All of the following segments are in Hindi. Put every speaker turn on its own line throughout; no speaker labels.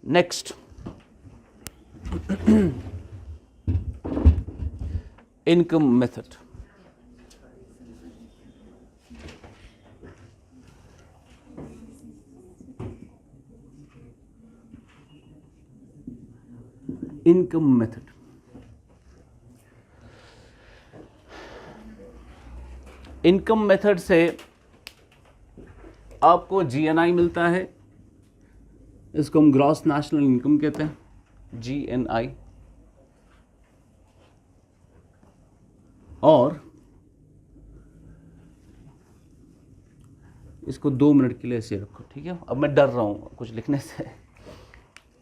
Next, income method. Income method, income method से आपको जीएनआई मिलता है, इसको हम ग्रॉस नेशनल इनकम कहते हैं, जीएनआई। और इसको 2 मिनट के लिए ऐसे रखो, ठीक है। अब मैं डर रहा हूँ कुछ लिखने से,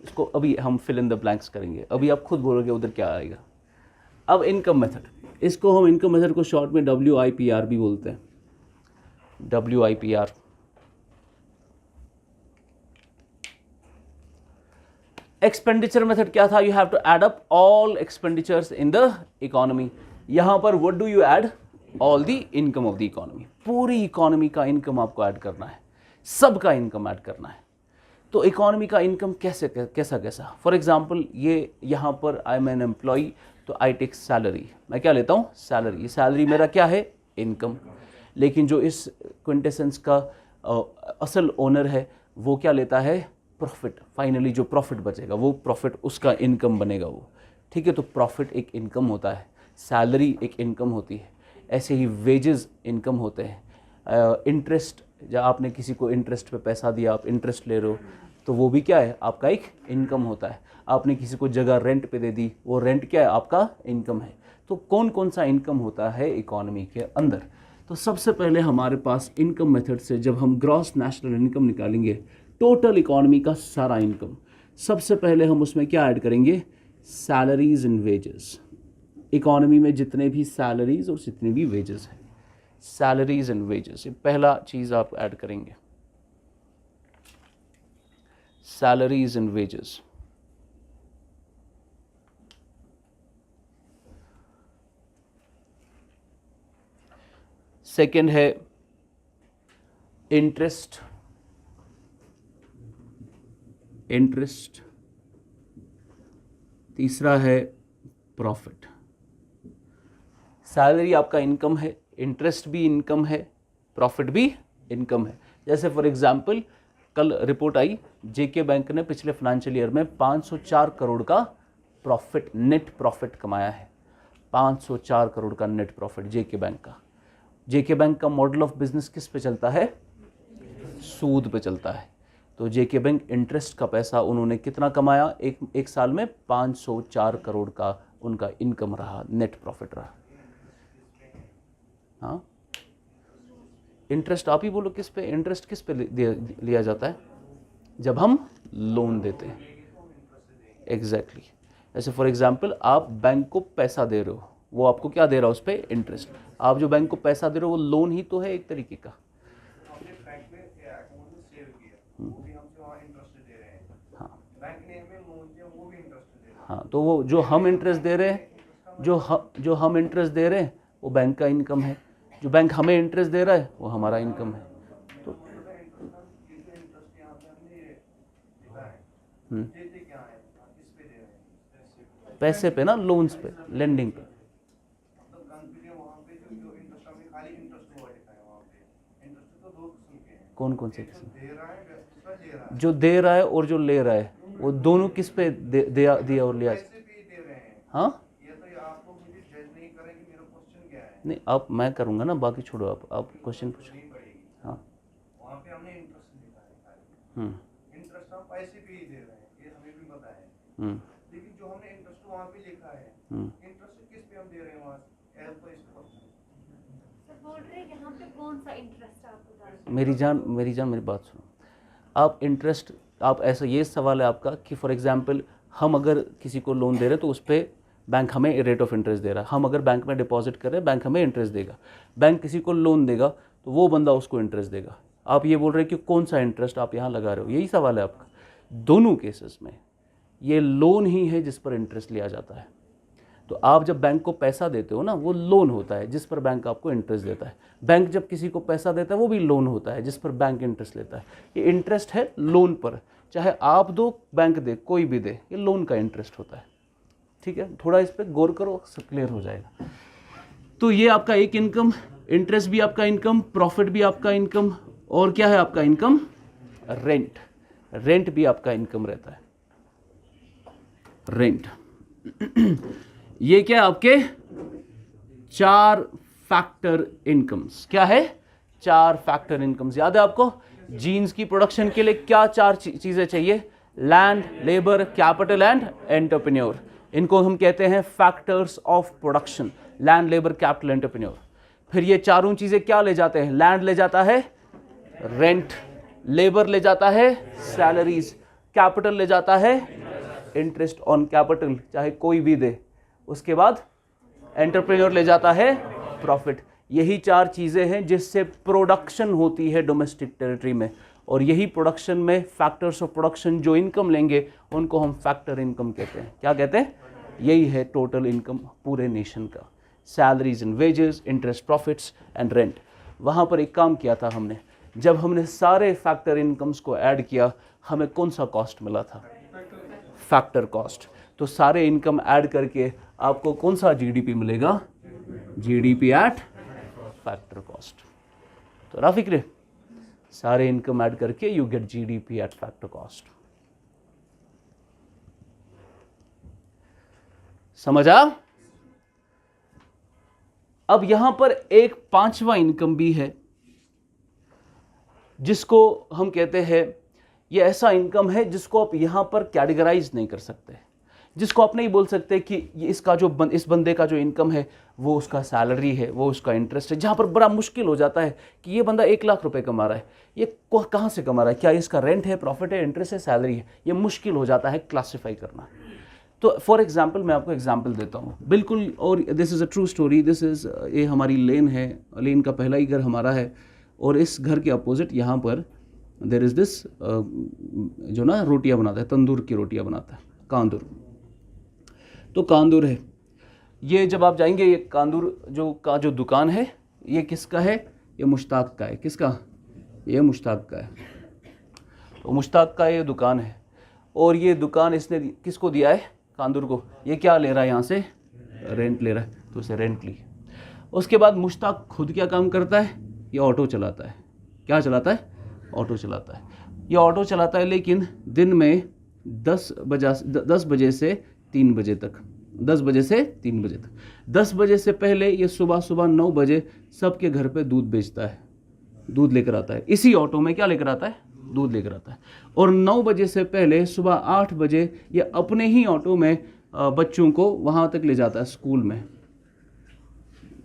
इसको अभी हम फिल इन द ब्लैंक्स करेंगे, अभी आप खुद बोलोगे उधर क्या आएगा। अब इनकम मेथड, इसको हम इनकम मेथड को शॉर्ट में WIPR भी बोलते हैं, WIPR। एक्सपेंडिचर मेथड क्या था, you have to add up all expenditures in the economy. यहां पर what do you add, all the income of the economy, पूरी इकोनॉमी का इनकम आपको ऐड करना है, सबका इनकम ऐड करना है। तो इकोनॉमी का इनकम कैसे कैसा, फॉर एग्जाम्पल ये यहाँ पर आई एम एन एम्प्लॉई, तो आई टेक सैलरी, मैं क्या लेता हूँ, सैलरी। सैलरी मेरा क्या है, इनकम। लेकिन जो इस क्विंटेसेंस का असल ओनर है वो क्या लेता है, प्रॉफिट। फाइनली जो प्रॉफिट बचेगा वो प्रॉफिट उसका इनकम बनेगा वो, ठीक है। तो प्रॉफिट एक इनकम होता है, सैलरी एक इनकम होती है, ऐसे ही वेजेस इनकम होते हैं। इंटरेस्ट, जब आपने किसी को इंटरेस्ट पे पैसा दिया, आप इंटरेस्ट ले रहे हो, तो वो भी क्या है, आपका एक इनकम होता है। आपने किसी को जगह रेंट पे दे दी, वो रेंट क्या है, आपका इनकम है। तो कौन कौन सा इनकम होता है इकोनॉमी के अंदर। तो सबसे पहले हमारे पास इनकम मेथड से जब हम ग्रॉस नेशनल इनकम निकालेंगे, टोटल इकोनॉमी का सारा इनकम, सबसे पहले हम उसमें क्या ऐड करेंगे, सैलरीज एंड वेजेस। इकोनॉमी में जितने भी सैलरीज और जितने भी वेजेस हैं, सैलरीज एंड वेजेस, ये पहला चीज आप ऐड करेंगे, सैलरीज एंड वेजेस। सेकेंड है इंटरेस्ट, तीसरा है प्रॉफिट। सैलरी आपका इनकम है, इंटरेस्ट भी इनकम है, प्रॉफिट भी इनकम है। जैसे फॉर एग्जांपल कल रिपोर्ट आई, जेके बैंक ने पिछले फाइनेंशियल ईयर में 504 करोड़ का प्रॉफिट, नेट प्रॉफिट कमाया है। 504 करोड़ का नेट प्रॉफिट जेके बैंक का। जेके बैंक का मॉडल ऑफ बिजनेस किस पे चलता है, सूद पे चलता है। तो जेके बैंक इंटरेस्ट का पैसा उन्होंने कितना कमाया, एक साल में 504 करोड़ का उनका इनकम रहा, नेट प्रॉफिट रहा। हाँ, इंटरेस्ट आप ही बोलो किस पे, इंटरेस्ट किस पे लिया जाता है, जब हम लोन देते हैं। एग्जैक्टली ऐसे फॉर एग्जांपल आप बैंक को पैसा दे रहे हो, वो आपको क्या दे रहा है, उस पर इंटरेस्ट। आप जो बैंक को पैसा दे रहे हो वो लोन ही तो है एक तरीके का। हाँ, तो वो जो हम इंटरेस्ट दे रहे हैं, जो हम इंटरेस्ट दे रहे हैं वो बैंक का इनकम है, जो बैंक हमें इंटरेस्ट दे रहा है वो हमारा इनकम है। तो पैसे पे ना, लोन्स पे, लेंडिंग पे। कौन कौन से किस्म, जो दे रहा है और जो ले रहा है, वो दोनों किस पे दिया और लिया। हाँ नहीं, आप मैं करूँगा ना, बाकी छोड़ो, आप क्वेश्चन पूछो। हाँ वहाँ पे हमने इंटरेस्ट लिखा है, इंटरेस्ट हम पैसे पे ही दे रहे हैं, ये हमें भी पता है। लेकिन जो हमने इंटरेस्ट वहाँ पे लिखा है, इंटरेस्ट किस पे हम दे रहे हैं वहाँ, तो इस पर बोल रहे हैं यहाँ पे कौन सा इंटरेस्ट आप बता रहे हैं। मेरी जान मेरी बात सुनो। आप इंटरेस्ट, आप ऐसा, ये सवाल है आपका कि फॉर एग्जांपल हम अगर किसी को लोन दे रहे हैं तो उस पर बैंक हमें रेट ऑफ इंटरेस्ट दे रहा है, हम अगर बैंक में डिपॉजिट कर रहे हैं बैंक हमें इंटरेस्ट देगा। बैंक किसी को लोन देगा तो वो बंदा उसको इंटरेस्ट देगा। आप ये बोल रहे हैं कि कौन सा इंटरेस्ट आप यहाँ लगा रहे हो, यही सवाल है आपका। दोनों केसेस में ये लोन ही है जिस पर इंटरेस्ट लिया जाता है। तो आप जब बैंक को पैसा देते हो ना, वो लोन होता है जिस पर बैंक आपको इंटरेस्ट देता है। बैंक जब किसी को पैसा देता है वो भी लोन होता है जिस पर बैंक इंटरेस्ट लेता है। ये इंटरेस्ट है लोन पर, चाहे आप दो, बैंक दे, कोई भी दे, ये लोन का इंटरेस्ट होता है। ठीक है, थोड़ा इस पर गौर करो, सब क्लियर हो जाएगा। तो ये आपका एक इनकम, इंटरेस्ट भी आपका इनकम, प्रॉफिट भी आपका इनकम, और क्या है आपका इनकम? रेंट। रेंट भी आपका इनकम रहता है, रेंट। ये क्या आपके 4 फैक्टर इनकम्स। क्या है? 4 फैक्टर इनकम्स। याद है आपको जीन्स की प्रोडक्शन के लिए क्या 4 चीजें चाहिए? Land, labour, capital and entrepreneur. इनको हम कहते हैं factors of production, land, labour, capital, entrepreneur. फिर ये चारों चीजें क्या ले जाते हैं? लैंड ले जाता है रेंट, लेबर ले जाता है सैलरीज, कैपिटल ले जाता है इंटरेस्ट ऑन कैपिटल, चाहे कोई भी दे, उसके बाद एंटरप्रेन्योर ले जाता है प्रॉफिट। यही 4 चीजें हैं जिससे प्रोडक्शन होती है डोमेस्टिक टेरिटरी में, और यही प्रोडक्शन में फैक्टर्स ऑफ प्रोडक्शन जो इनकम लेंगे उनको हम फैक्टर इनकम कहते हैं। क्या कहते हैं? यही है टोटल इनकम पूरे नेशन का, salaries and wages, interest, profits and rent. वहाँ पर एक काम किया था हमने, जब हमने सारे फैक्टर इनकम्स को ऐड किया, हमें कौन सा कॉस्ट मिला था? Factor cost. तो सारे इनकम ऐड करके आपको कौन सा जीडीपी मिलेगा? GDP at factor cost. तो ना फिक्रे, सारे इनकम ऐड करके you get GDP at factor cost. समझा? अब यहां पर एक 5वां इनकम भी है जिसको हम कहते हैं, ये ऐसा इनकम है जिसको आप यहां पर कैटेगराइज नहीं कर सकते, जिसको आप नहीं बोल सकते कि ये इसका जो इस बंदे का जो इनकम है वो उसका सैलरी है, वो उसका इंटरेस्ट है। जहां पर बड़ा मुश्किल हो जाता है कि ये बंदा 1 लाख रुपए कमा रहा है, ये कहां से कमा रहा है, क्या इसका रेंट है, प्रॉफिट है, इंटरेस्ट है, सैलरी है, ये मुश्किल हो जाता है क्लासीफाई करना। तो फॉर एग्जाम्पल मैं आपको एग्जाम्पल देता हूँ बिल्कुल, और this is a true story. This is, ये हमारी लेन है, लेन का पहला ही घर हमारा है, और इस घर के अपोजिट यहाँ पर देर इज़ दिस जो ना रोटियाँ बनाता है, तंदूर की रोटियाँ बनाता है, कांदूर। तो कांदूर है ये, जब आप जाएंगे ये कांदूर जो दुकान है, ये किसका है? ये मुश्ताक का है। किसका? ये मुश्ताक का है। तो मुश्ताक का ये दुकान है, और ये दुकान इसने किसको दिया है? कांदूर को। ये क्या ले रहा है यहाँ से? रेंट ले रहा है, तो इसे रेंट ली। उसके बाद मुश्ताक खुद क्या काम करता है? ये ऑटो चलाता है। क्या चलाता है? ऑटो चलाता है। ये ऑटो चलाता है, लेकिन दिन में 10 बजे से 3 बजे तक, 10 बजे से 3 बजे तक। 10 बजे से पहले ये सुबह 9 बजे सबके घर पे दूध बेचता है, दूध लेकर आता है। इसी ऑटो में क्या लेकर आता है? दूध लेकर आता है। और 9 बजे से पहले सुबह 8 बजे ये अपने ही ऑटो में बच्चों को वहाँ तक ले जाता है, स्कूल में।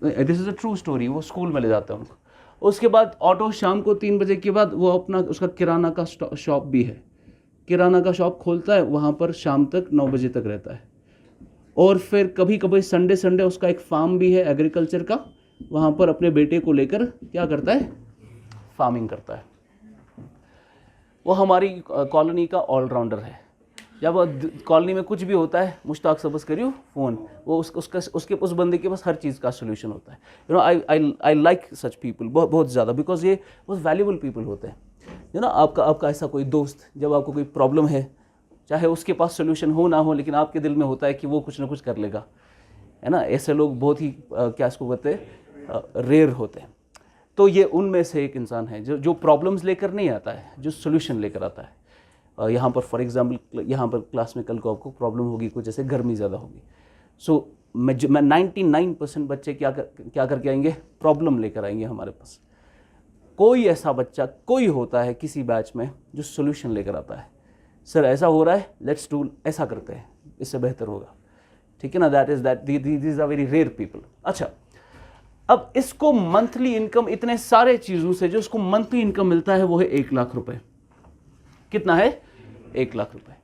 This is a true story. वो स्कूल में ले जाता है उनको। उसके बाद ऑटो शाम को 3 बजे के बाद वो अपना उसका किराना का शॉप भी है, किराना का शॉप खोलता है, वहाँ पर शाम तक 9 बजे तक रहता है। और फिर कभी कभी संडे उसका एक फार्म भी है एग्रीकल्चर का, वहाँ पर अपने बेटे को लेकर क्या करता है? फार्मिंग करता है। वो हमारी कॉलोनी का ऑलराउंडर है। जब कॉलोनी में कुछ भी होता है, मुश्ताक से बस करियो फ़ोन, वो उसके उस बंदे के पास हर चीज़ का सोल्यूशन होता है। You know, I like such people बहुत ज़्यादा, बिकॉज ये बहुत वैल्यूबल पीपल होते हैं। यू नो, आपका ऐसा कोई दोस्त, जब आपको कोई प्रॉब्लम है, चाहे उसके पास सोल्यूशन हो ना हो, लेकिन आपके दिल में होता है कि वो कुछ ना कुछ कर लेगा, है ना। ऐसे लोग बहुत ही क्या इसको कहते हैं, रेयर होते हैं। तो ये उनमें से एक इंसान है जो प्रॉब्लम्स लेकर नहीं आता है, जो सोल्यूशन लेकर आता है। यहाँ पर फॉर एग्जांपल, यहाँ पर क्लास में कल को आपको प्रॉब्लम होगी कुछ, जैसे गर्मी ज़्यादा होगी, सो मैं 99% बच्चे क्या करके आएंगे? प्रॉब्लम लेकर आएंगे हमारे पास। कोई ऐसा बच्चा कोई होता है किसी बैच में जो सोल्यूशन लेकर आता है, सर ऐसा हो रहा है, लेट्स डू, ऐसा करते हैं, इससे बेहतर होगा। ठीक है ना। These are very rare people. अच्छा, अब इसको मंथली इनकम, इतने सारे चीज़ों से जो इसको मंथली इनकम मिलता है वो है 1 लाख रुपए। कितना है? 1 लाख रुपए।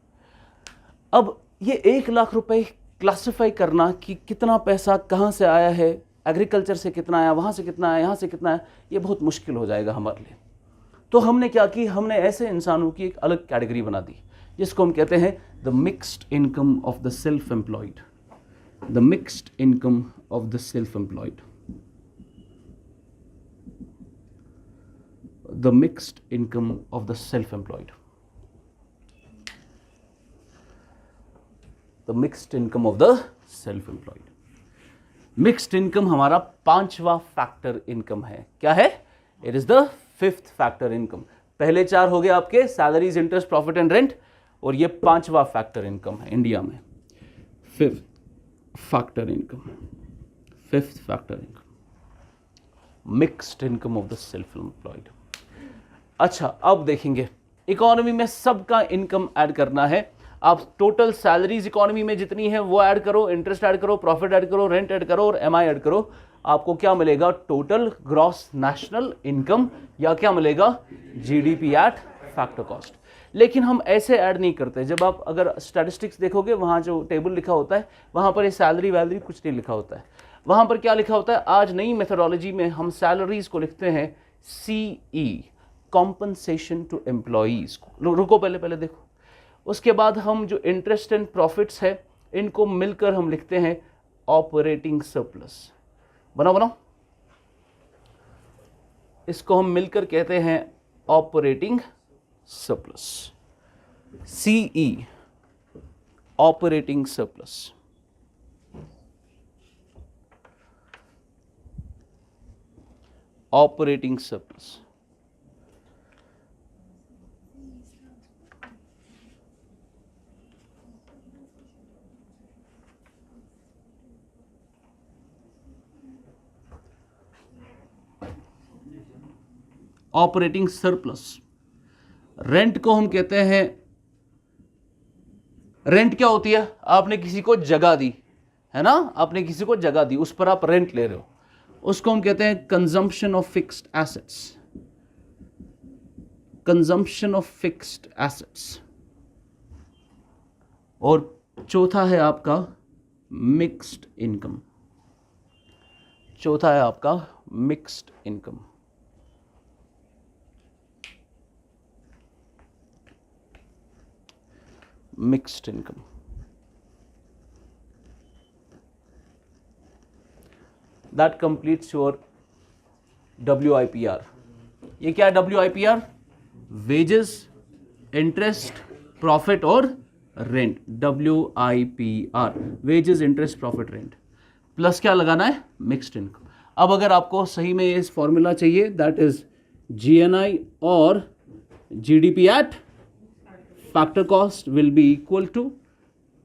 अब ये 1 लाख रुपए क्लासिफाई करना कि कितना पैसा कहाँ से आया है, एग्रीकल्चर से कितना आया, वहाँ से कितना आया, यहाँ से कितना आया, ये बहुत मुश्किल हो जाएगा हमारे लिए। तो हमने क्या की, हमने ऐसे इंसानों की एक अलग कैटेगरी बना दी जिसको हम कहते हैं the mixed income of the self employed. The mixed income of the self employed. The mixed income of the self employed. Mixed income of the self employed. Mixed income हमारा पांचवा फैक्टर इनकम है। क्या है? It is the fifth factor income. पहले चार हो गए आपके salaries, interest, profit and rent, और ये पांचवा फैक्टर इनकम है इंडिया में। Fifth factor income, fifth factor income, mixed income of the self employed. अच्छा, अब देखेंगे इकोनॉमी में सबका इनकम ऐड करना है। आप टोटल सैलरीज इकोनॉमी में जितनी है वो ऐड करो, इंटरेस्ट ऐड करो, प्रॉफिट ऐड करो, रेंट ऐड करो और एमआई ऐड करो, आपको क्या मिलेगा? टोटल ग्रॉस नेशनल इनकम, या क्या मिलेगा? GDP at factor cost. लेकिन हम ऐसे ऐड नहीं करते। जब आप अगर स्टैटिस्टिक्स देखोगे, वहां जो टेबल लिखा होता है वहां पर ये सैलरी वैलरी कुछ नहीं लिखा होता है। वहां पर क्या लिखा होता है? आज नई मेथोडोलॉजी में हम सैलरीज को लिखते हैं सीई, कॉम्पनसेशन टू एम्प्लॉइज। रुको, पहले देखो। उसके बाद हम जो इंटरेस्ट एंड प्रॉफिट्स है इनको मिलकर हम लिखते हैं ऑपरेटिंग सरप्लस। बनाओ, इसको हम मिलकर कहते हैं operating surplus, CE, operating surplus. Operating surplus. Operating surplus. Rent को हम कहते हैं, रेंट क्या होती है? आपने किसी को जगह दी है ना, आपने किसी को जगह दी, उस पर आप रेंट ले रहे हो, उसको हम कहते हैं consumption of fixed assets, consumption of fixed assets. और चौथा है आपका मिक्स्ड इनकम, चौथा है आपका mixed income. Mixed income, that completes your WIPR। ये क्या है WIPR? वेजेस, इंटरेस्ट, प्रॉफिट और rent. WIPR, wages, interest, profit, rent, plus क्या लगाना है? Mixed income. अब अगर आपको सही में इस फॉर्मूला चाहिए, दैट इज GNI और GDP at factor cost will be equal to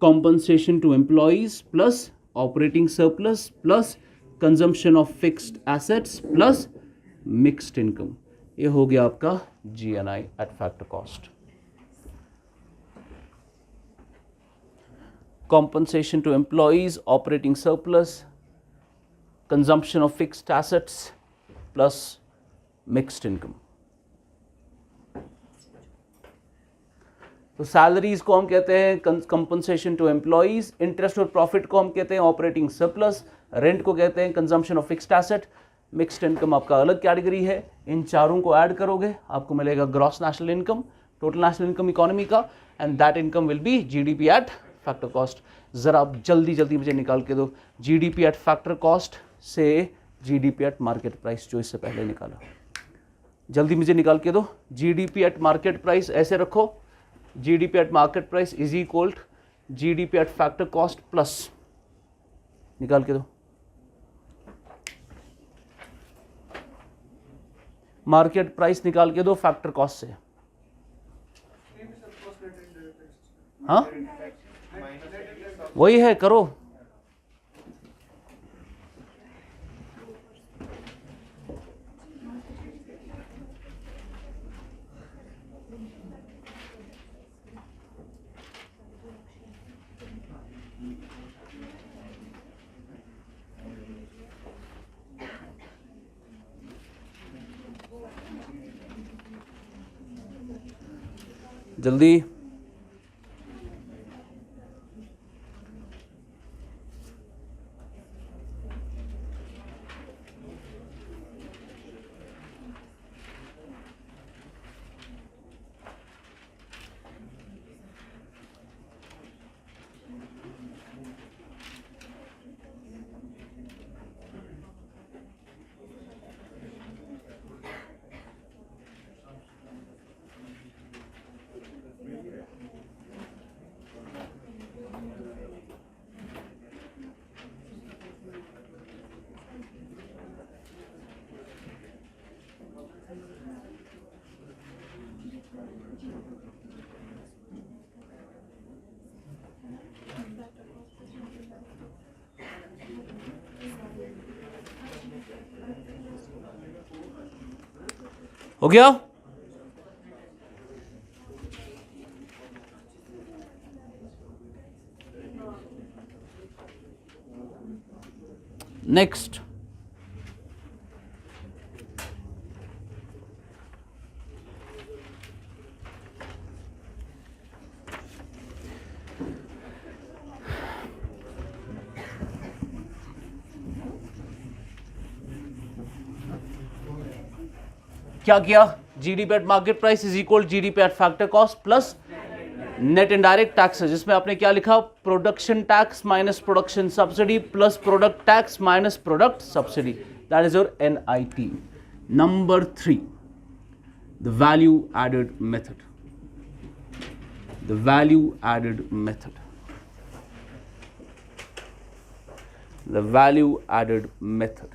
compensation to employees plus operating surplus plus consumption of fixed assets plus mixed income। ये हो गया आपका GNI at factor cost। compensation to employees, operating surplus, consumption of fixed assets plus mixed income। तो सैलरीज को हम कहते हैं कंपनसेशन टू एम्प्लॉइज, इंटरेस्ट और प्रॉफिट को हम कहते हैं ऑपरेटिंग सरप्लस, रेंट को कहते हैं consumption of fixed asset, mixed income आपका अलग कैटेगरी है। इन चारों को ऐड करोगे आपको मिलेगा gross national income, total national income economy का, and that income will be GDP at factor cost. जरा आप जल्दी मुझे निकाल के दो GDP एट फैक्टर कॉस्ट से GDP एट मार्केट प्राइस, जो इससे पहले निकाला, जल्दी मुझे निकाल के दो। GDP एट मार्केट प्राइस ऐसे रखो, GDP at market price is equal to GDP at factor cost plus, निकाल के दो, मार्केट प्राइस निकाल के दो फैक्टर कॉस्ट से। हाँ, वही है, करो। जल्दी। हो गया? नेक्स्ट, क्या किया? GDP at market price is equal GDP at factor cost plus net indirect taxes, जिसमें आपने क्या लिखा? Production tax minus production subsidy plus product tax minus product subsidy, that is your NIT. Number 3, the value added method. The value added method. The value added method.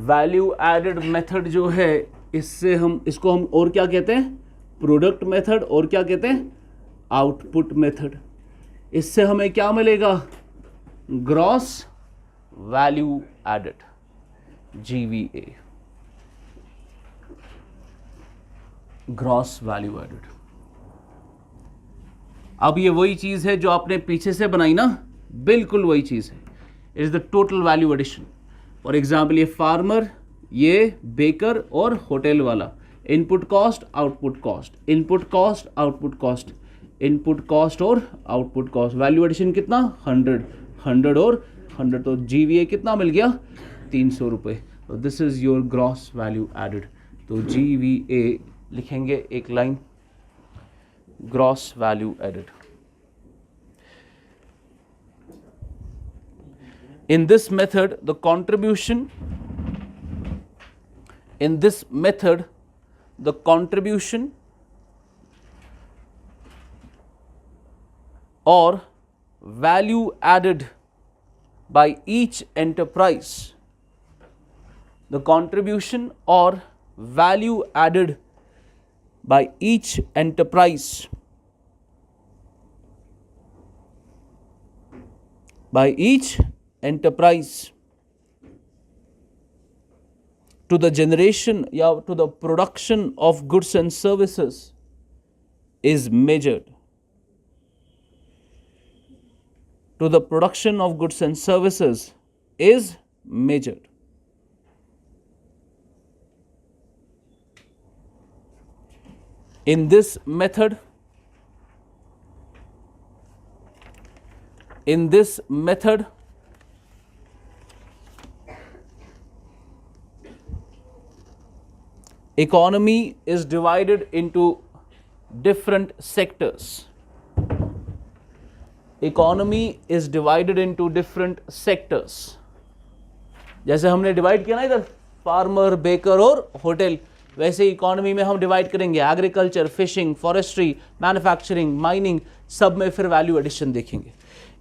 Value added method जो है, इससे इसको हम और क्या कहते हैं? प्रोडक्ट मेथड, और क्या कहते हैं? Output method. इससे हमें क्या मिलेगा? Gross value added, GVA, gross value added. अब ये वही चीज है जो आपने पीछे से बनाई ना, बिल्कुल वही चीज है. It is the total value addition. For example, ये फार्मर, ये बेकर और होटल वाला, input cost output cost, input cost output cost, input cost और आउटपुट कॉस्ट. वैल्यू एडिशन कितना? 100 और 100, तो GVA कितना मिल गया? 300 रुपये. तो this is your gross value added. तो GVA लिखेंगे एक line, gross value added. In this method, the contribution or value added by each enterprise, the contribution or value added by each enterprise to the generation to the production of goods and services is measured. To the production of goods and services is measured. In this method, economy is divided into different sectors. Economy is divided into different sectors. जैसे हमने डिवाइड किया ना इधर, फार्मर, बेकर और होटल, वैसे इकोनॉमी में हम डिवाइड करेंगे agriculture, fishing, forestry, manufacturing, mining, सब में फिर वैल्यू एडिशन देखेंगे.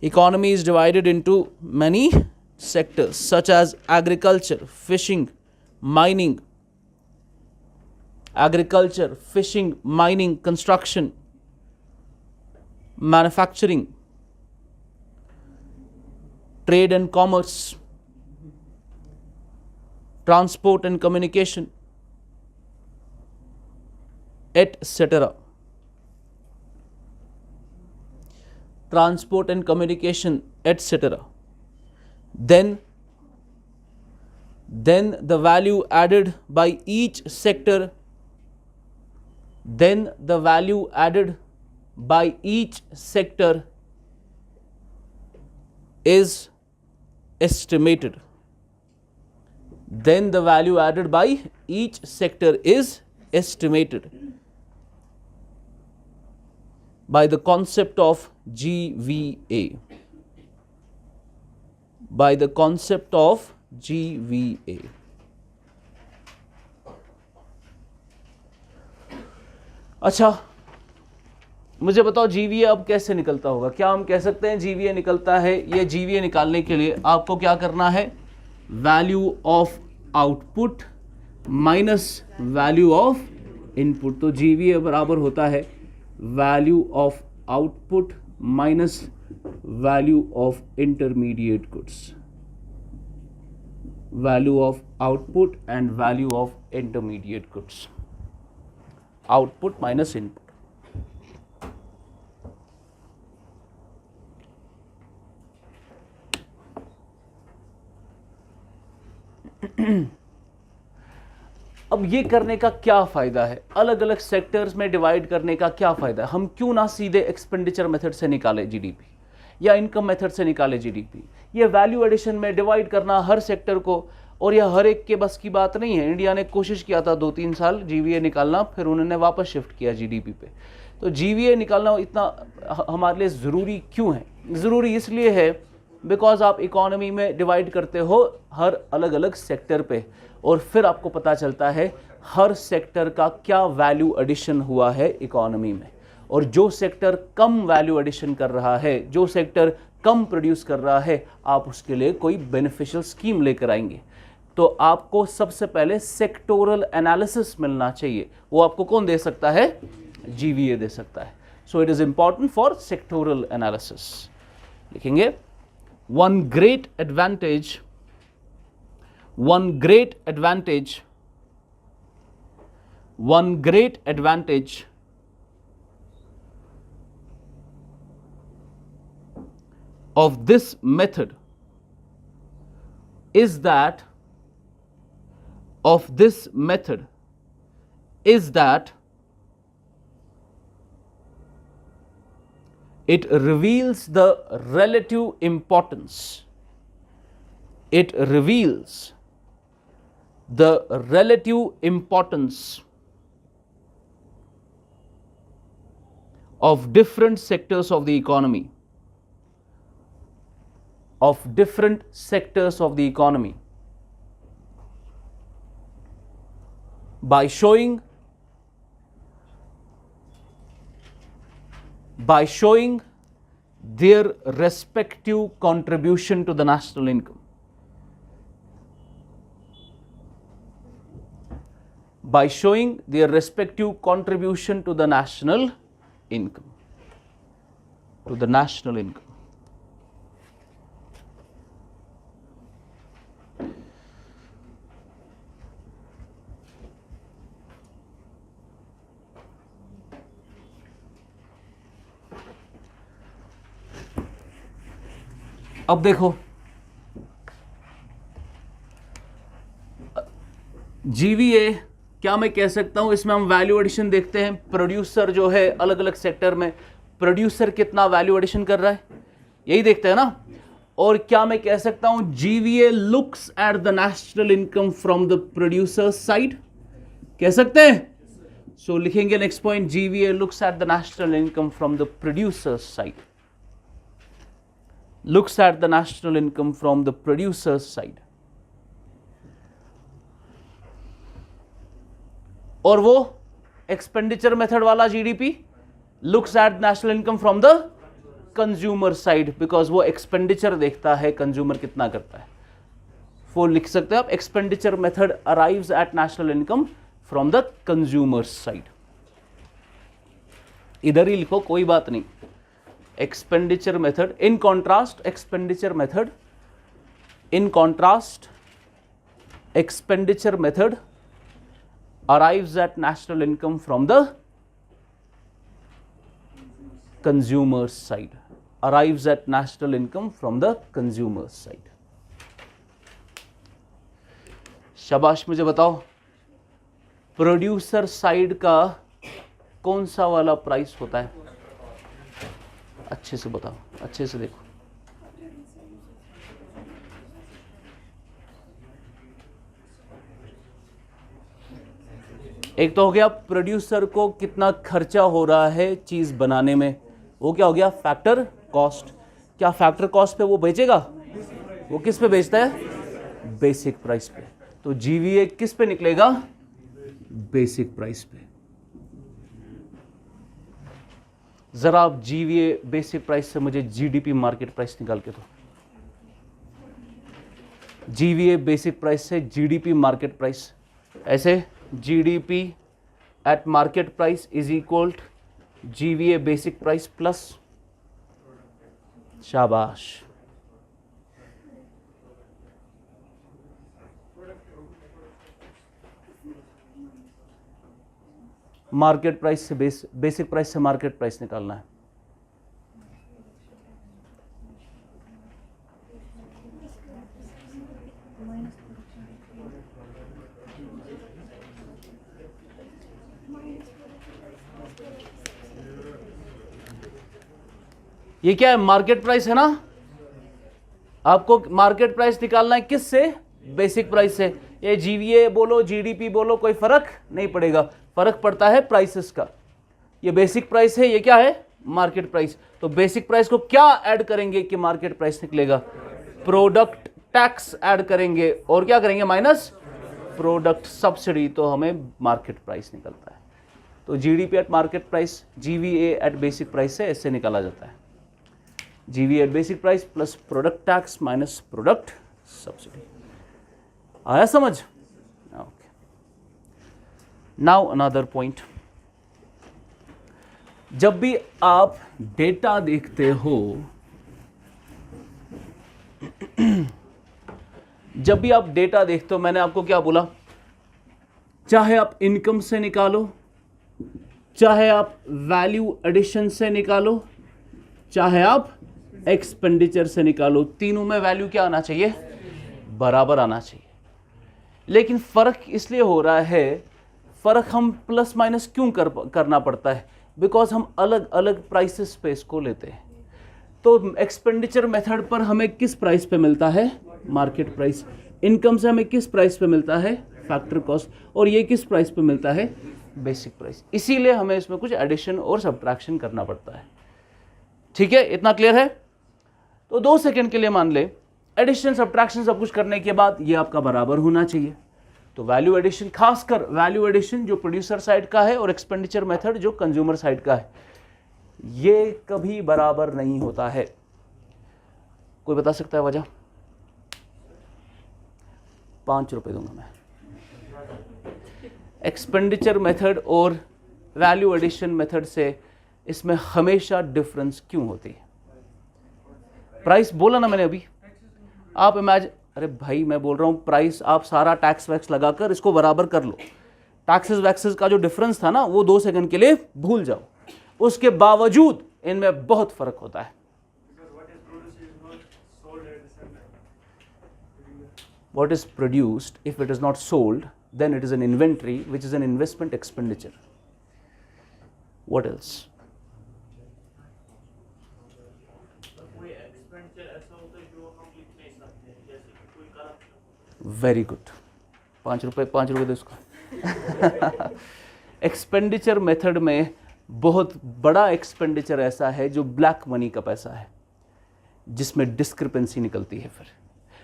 Economy is divided into many sectors such as agriculture, fishing, mining, agriculture, fishing, mining, construction, manufacturing, trade and commerce, transport and communication, etc. Transport and communication, etc. Then the value added by each sector is estimated. Then the value added by each sector is estimated by the concept of GVA. By the concept of GVA. अच्छा, मुझे बताओ GVA अब कैसे निकलता होगा? क्या हम कह सकते हैं GVA निकलता है? ये GVA निकालने के लिए आपको क्या करना है? Value of output minus value of input. तो GVA बराबर होता है value of output minus value of intermediate goods. value of output and value of intermediate goods. Output minus input. अब ये करने का क्या फायदा है, अलग अलग सेक्टर्स में डिवाइड करने का क्या फायदा है? हम क्यों ना सीधे एक्सपेंडिचर मेथड से निकाले जीडीपी या इनकम मेथड से निकाले जीडीपी? ये वैल्यू एडिशन में डिवाइड करना हर सेक्टर को, और यह हर एक के बस की बात नहीं है। इंडिया ने कोशिश किया था 2-3 साल जीवीए निकालना, फिर उन्होंने वापस शिफ्ट किया जीडीपी पे। तो जीवीए निकालना इतना हमारे लिए ज़रूरी क्यों है? ज़रूरी इसलिए है बिकॉज आप इकोनॉमी में डिवाइड करते हो हर अलग अलग सेक्टर पे, और फिर आपको पता चलता है हर सेक्टर का क्या वैल्यू एडिशन हुआ है इकोनॉमी में। और जो सेक्टर कम वैल्यू एडिशन कर रहा है, जो सेक्टर कम प्रोड्यूस कर रहा है, आप उसके लिए कोई बेनिफिशियल स्कीम लेकर आएंगे। तो आपको सबसे पहले सेक्टोरल एनालिसिस मिलना चाहिए। वो आपको कौन दे सकता है? जीवीए दे सकता है। So it is important for sectoral analysis. लिखेंगे one great advantage of this method is that it reveals the relative importance. It reveals the relative importance of different sectors of the economy. By showing their respective contribution to the national income. By showing their respective contribution to the national income. अब देखो, जीवीए क्या मैं कह सकता हूं, इसमें हम वैल्यू एडिशन देखते हैं। प्रोड्यूसर जो है अलग अलग सेक्टर में, प्रोड्यूसर कितना वैल्यू एडिशन कर रहा है, यही देखते हैं ना। और क्या मैं कह सकता हूं, GVA looks at the national income from the producer side, कह सकते हैं। सो लिखेंगे next point, GVA looks at the national income from the producer side. Looks at the national income from the producer's side. और वो एक्सपेंडिचर मेथड वाला GDP looks at national income from the consumer side, because वो एक्सपेंडिचर देखता है कंज्यूमर कितना करता है। वो लिख सकते हैं आप, expenditure method arrives eight national income from the consumer side. इधर ही लिखो, कोई बात नहीं। Expenditure method, in contrast, expenditure method arrives at national income from the consumer's side. शाबाश, मुझे बताओ प्रोड्यूसर साइड का कौन सा वाला प्राइस होता है? अच्छे से बताओ, अच्छे से देखो। एक तो हो गया प्रोड्यूसर को कितना खर्चा हो रहा है चीज बनाने में, वो क्या हो गया? Factor cost. क्या फैक्टर कॉस्ट पे वो बेचेगा? वो किस पे बेचता है? बेसिक प्राइस पे। तो जीवीए किस पे निकलेगा? बेसिक प्राइस पे। जरा आप जीवीए बेसिक प्राइस से मुझे जीडीपी मार्केट प्राइस निकाल के दो। जीवीए बेसिक प्राइस से जीडीपी मार्केट प्राइस, ऐसे GDP at market price is equal to GVA basic price plus, शाबाश। मार्केट प्राइस से बेसिक प्राइस से मार्केट प्राइस निकालना है। ये क्या है, मार्केट प्राइस है ना, आपको मार्केट प्राइस निकालना है किससे, बेसिक प्राइस से। ये जीवीए बोलो जीडीपी बोलो कोई फर्क नहीं पड़ेगा, फर्क पड़ता है प्राइसेस का। ये बेसिक प्राइस है, ये क्या है, मार्केट प्राइस। तो बेसिक प्राइस को क्या ऐड करेंगे कि मार्केट प्राइस निकलेगा, प्रोडक्ट टैक्स ऐड करेंगे और क्या करेंगे, माइनस प्रोडक्ट सब्सिडी, तो हमें मार्केट प्राइस निकलता है। तो GDP at market price, GVA eight basic price से ऐसे निकाला जाता है, GVA eight basic price plus product tax minus product subsidy. आया समझ? ओके, नाउ अनदर पॉइंट, जब भी आप डेटा देखते हो, जब भी आप डेटा देखते हो, मैंने आपको क्या बोला, चाहे आप इनकम से निकालो, चाहे आप वैल्यू एडिशन से निकालो, चाहे आप एक्सपेंडिचर से निकालो, तीनों में वैल्यू क्या आना चाहिए, बराबर आना चाहिए। लेकिन फर्क इसलिए हो रहा है, फर्क हम प्लस माइनस क्यों करना पड़ता है, बिकॉज हम अलग अलग प्राइसेस पे इसको लेते हैं। तो एक्सपेंडिचर मेथड पर हमें किस प्राइस पे मिलता है, मार्केट प्राइस। इनकम से हमें किस प्राइस पे मिलता है, फैक्टर कॉस्ट। और ये किस प्राइस पे मिलता है, बेसिक प्राइस। इसीलिए हमें इसमें कुछ एडिशन और सब्ट्रैक्शन करना पड़ता है। ठीक है, इतना क्लियर है? तो 2 सेकंड के लिए मान ले, एडिशन सब्ट्रैक्शन सब कुछ करने के बाद ये आपका बराबर होना चाहिए। तो वैल्यू एडिशन, खासकर वैल्यू एडिशन जो प्रोड्यूसर साइड का है और एक्सपेंडिचर मेथड जो कंज्यूमर साइड का है, ये कभी बराबर नहीं होता है। कोई बता सकता है वजह? 5 रुपए दूंगा मैं। एक्सपेंडिचर मेथड और वैल्यू एडिशन मेथड से इसमें हमेशा डिफरेंस क्यों होती है? प्राइस बोला ना मैंने अभी, आप इमेजिन, अरे भाई मैं बोल रहा हूं प्राइस, आप सारा टैक्स वैक्स लगाकर इसको बराबर कर लो। टैक्सेस वैक्सेस का जो डिफरेंस था ना, वो 2 सेकंड के लिए भूल जाओ। उसके बावजूद इनमें बहुत फर्क होता है। What is produced, if it is not sold, then it is an inventory, which is an investment expenditure. What else? Very good. 5 रुपए दो इसको। एक्सपेंडिचर मेथड में बहुत बड़ा एक्सपेंडिचर ऐसा है जो ब्लैक मनी का पैसा है, जिसमें डिस्क्रिपेंसी निकलती है। फिर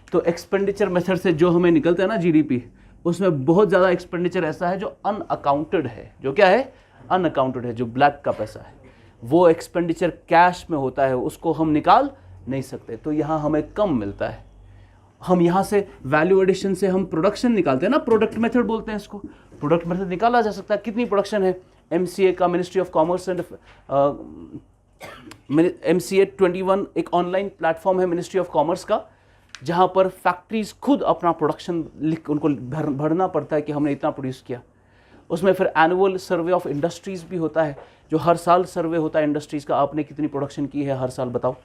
तो एक्सपेंडिचर मेथड से जो हमें निकलता है ना जीडीपी, उसमें बहुत ज़्यादा एक्सपेंडिचर ऐसा है जो अनअकाउंटेड है। जो क्या है, अनअकाउंटेड है, जो ब्लैक का पैसा है। वो एक्सपेंडिचर कैश में होता है, उसको हम निकाल नहीं सकते, तो यहाँ हमें कम मिलता है। हम यहाँ से वैल्यू एडिशन से हम प्रोडक्शन निकालते हैं ना, प्रोडक्ट मेथड बोलते हैं इसको। प्रोडक्ट मेथड निकाला जा सकता है। कितनी प्रोडक्शन है, एमसीए का, ministry of commerce and MCA 21 एक ऑनलाइन प्लेटफॉर्म है मिनिस्ट्री ऑफ कॉमर्स का, जहाँ पर फैक्ट्रीज खुद अपना प्रोडक्शन लिख, उनको भरना पड़ता है कि हमने इतना प्रोड्यूस किया। उसमें फिर एनुअल सर्वे ऑफ इंडस्ट्रीज़ भी होता है, जो हर साल सर्वे होता है इंडस्ट्रीज़ का, आपने कितनी प्रोडक्शन की है हर साल बताओ।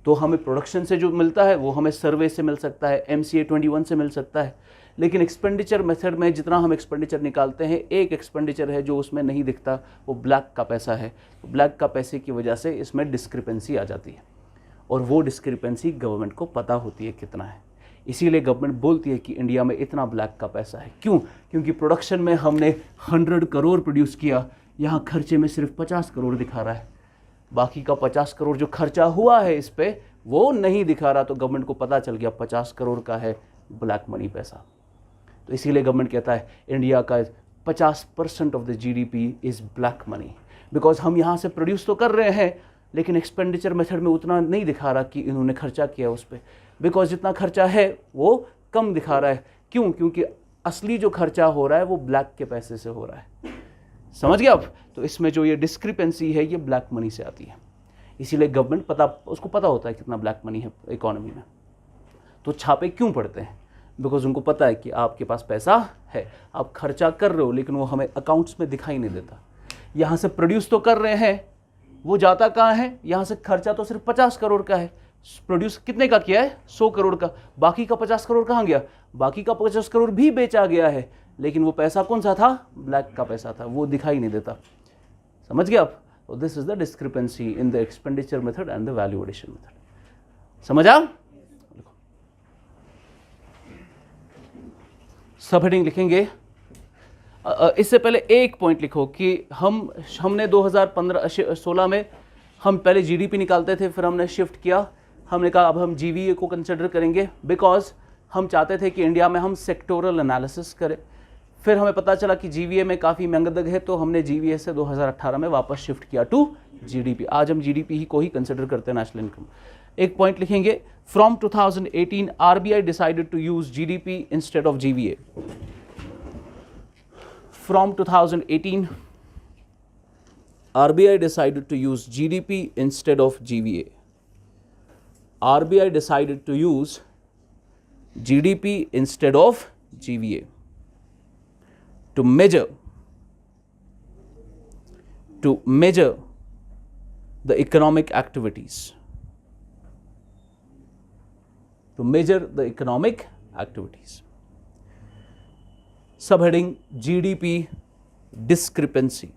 तो हमें प्रोडक्शन से जो मिलता है वो हमें सर्वे से मिल सकता है, MCA 21 से मिल सकता है। लेकिन एक्सपेंडिचर मेथड में जितना हम एक्सपेंडिचर निकालते हैं, एक एक्सपेंडिचर है जो उसमें नहीं दिखता, वो ब्लैक का पैसा है। ब्लैक का पैसे की वजह से इसमें डिस्क्रिपेंसी आ जाती है, और वो डिस्क्रिपेंसी गवर्नमेंट को पता होती है कितना है। इसीलिए गवर्नमेंट बोलती है कि इंडिया में इतना ब्लैक का पैसा है। क्यों? क्योंकि प्रोडक्शन में हमने 100 करोड़ प्रोड्यूस किया, यहाँ खर्चे में सिर्फ 50 करोड़ दिखा रहा है। बाकी का 50 करोड़ जो खर्चा हुआ है इस पर, वो नहीं दिखा रहा। तो गवर्नमेंट को पता चल गया 50 करोड़ का है ब्लैक मनी पैसा। तो इसीलिए गवर्नमेंट कहता है इंडिया का 50% of the GDP is black money, because हम यहाँ से प्रोड्यूस तो कर रहे हैं, लेकिन एक्सपेंडिचर मेथड में उतना नहीं दिखा रहा कि इन्होंने खर्चा किया उस पर, बिकॉज जितना खर्चा है वो कम दिखा रहा है। क्यों? क्योंकि असली जो खर्चा हो रहा है वो ब्लैक के पैसे से हो रहा है। समझ गया आप? तो इसमें जो ये डिस्क्रिपेंसी है ये ब्लैक मनी से आती है। इसीलिए गवर्नमेंट उसको पता होता है कितना ब्लैक मनी है इकोनॉमी में। तो छापे क्यों पड़ते हैं? बिकॉज उनको पता है कि आपके पास पैसा है, आप खर्चा कर रहे हो, लेकिन वो हमें अकाउंट्स में दिखाई नहीं देता। यहां से प्रोड्यूस तो कर रहे हैं, वो जाता कहां है, यहां से खर्चा तो सिर्फ 50 करोड़ का है, प्रोड्यूस कितने का किया है, 100 करोड़ का, बाकी का 50 करोड़ कहां गया, बाकी का 50 करोड़ भी बेचा गया है, लेकिन वो पैसा कौन सा था, ब्लैक का पैसा था, वो दिखाई नहीं देता। समझ गए आप? तो this is the discrepancy in the expenditure method and the value addition method. समझ आ? सब हेडिंग लिखेंगे। इससे पहले एक पॉइंट लिखो कि हमने 2015-16 में हम पहले जीडीपी निकालते थे, फिर हमने शिफ्ट किया, हमने कहा अब हम जीवीए को कंसिडर करेंगे, बिकॉज हम चाहते थे कि इंडिया में हम सेक्टोरल एनालिसिस करें। फिर हमें पता चला कि जीवीए में काफ़ी मंगदग है, तो हमने जीवीए से 2018 में वापस शिफ्ट किया टू जीडीपी। आज हम जीडीपी ही को ही कंसिडर करते हैं नेशनल इनकम। एक पॉइंट लिखेंगे, from 2018 RBI decided to use GDP instead of GVA. From 2018, RBI decided to use GDP instead of GVA. RBI decided to use GDP instead of GVA to measure the economic activities. To measure the economic activities. Subheading GDP discrepancy.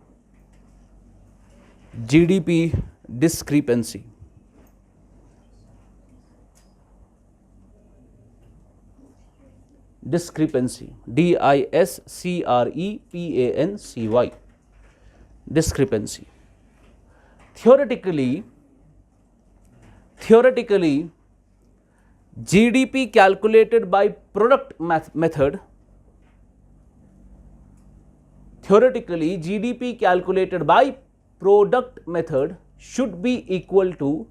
GDP discrepancy. Discrepancy. DISCREPANCY. Discrepancy. Theoretically, GDP calculated by product method. Theoretically, GDP calculated by product method should be equal to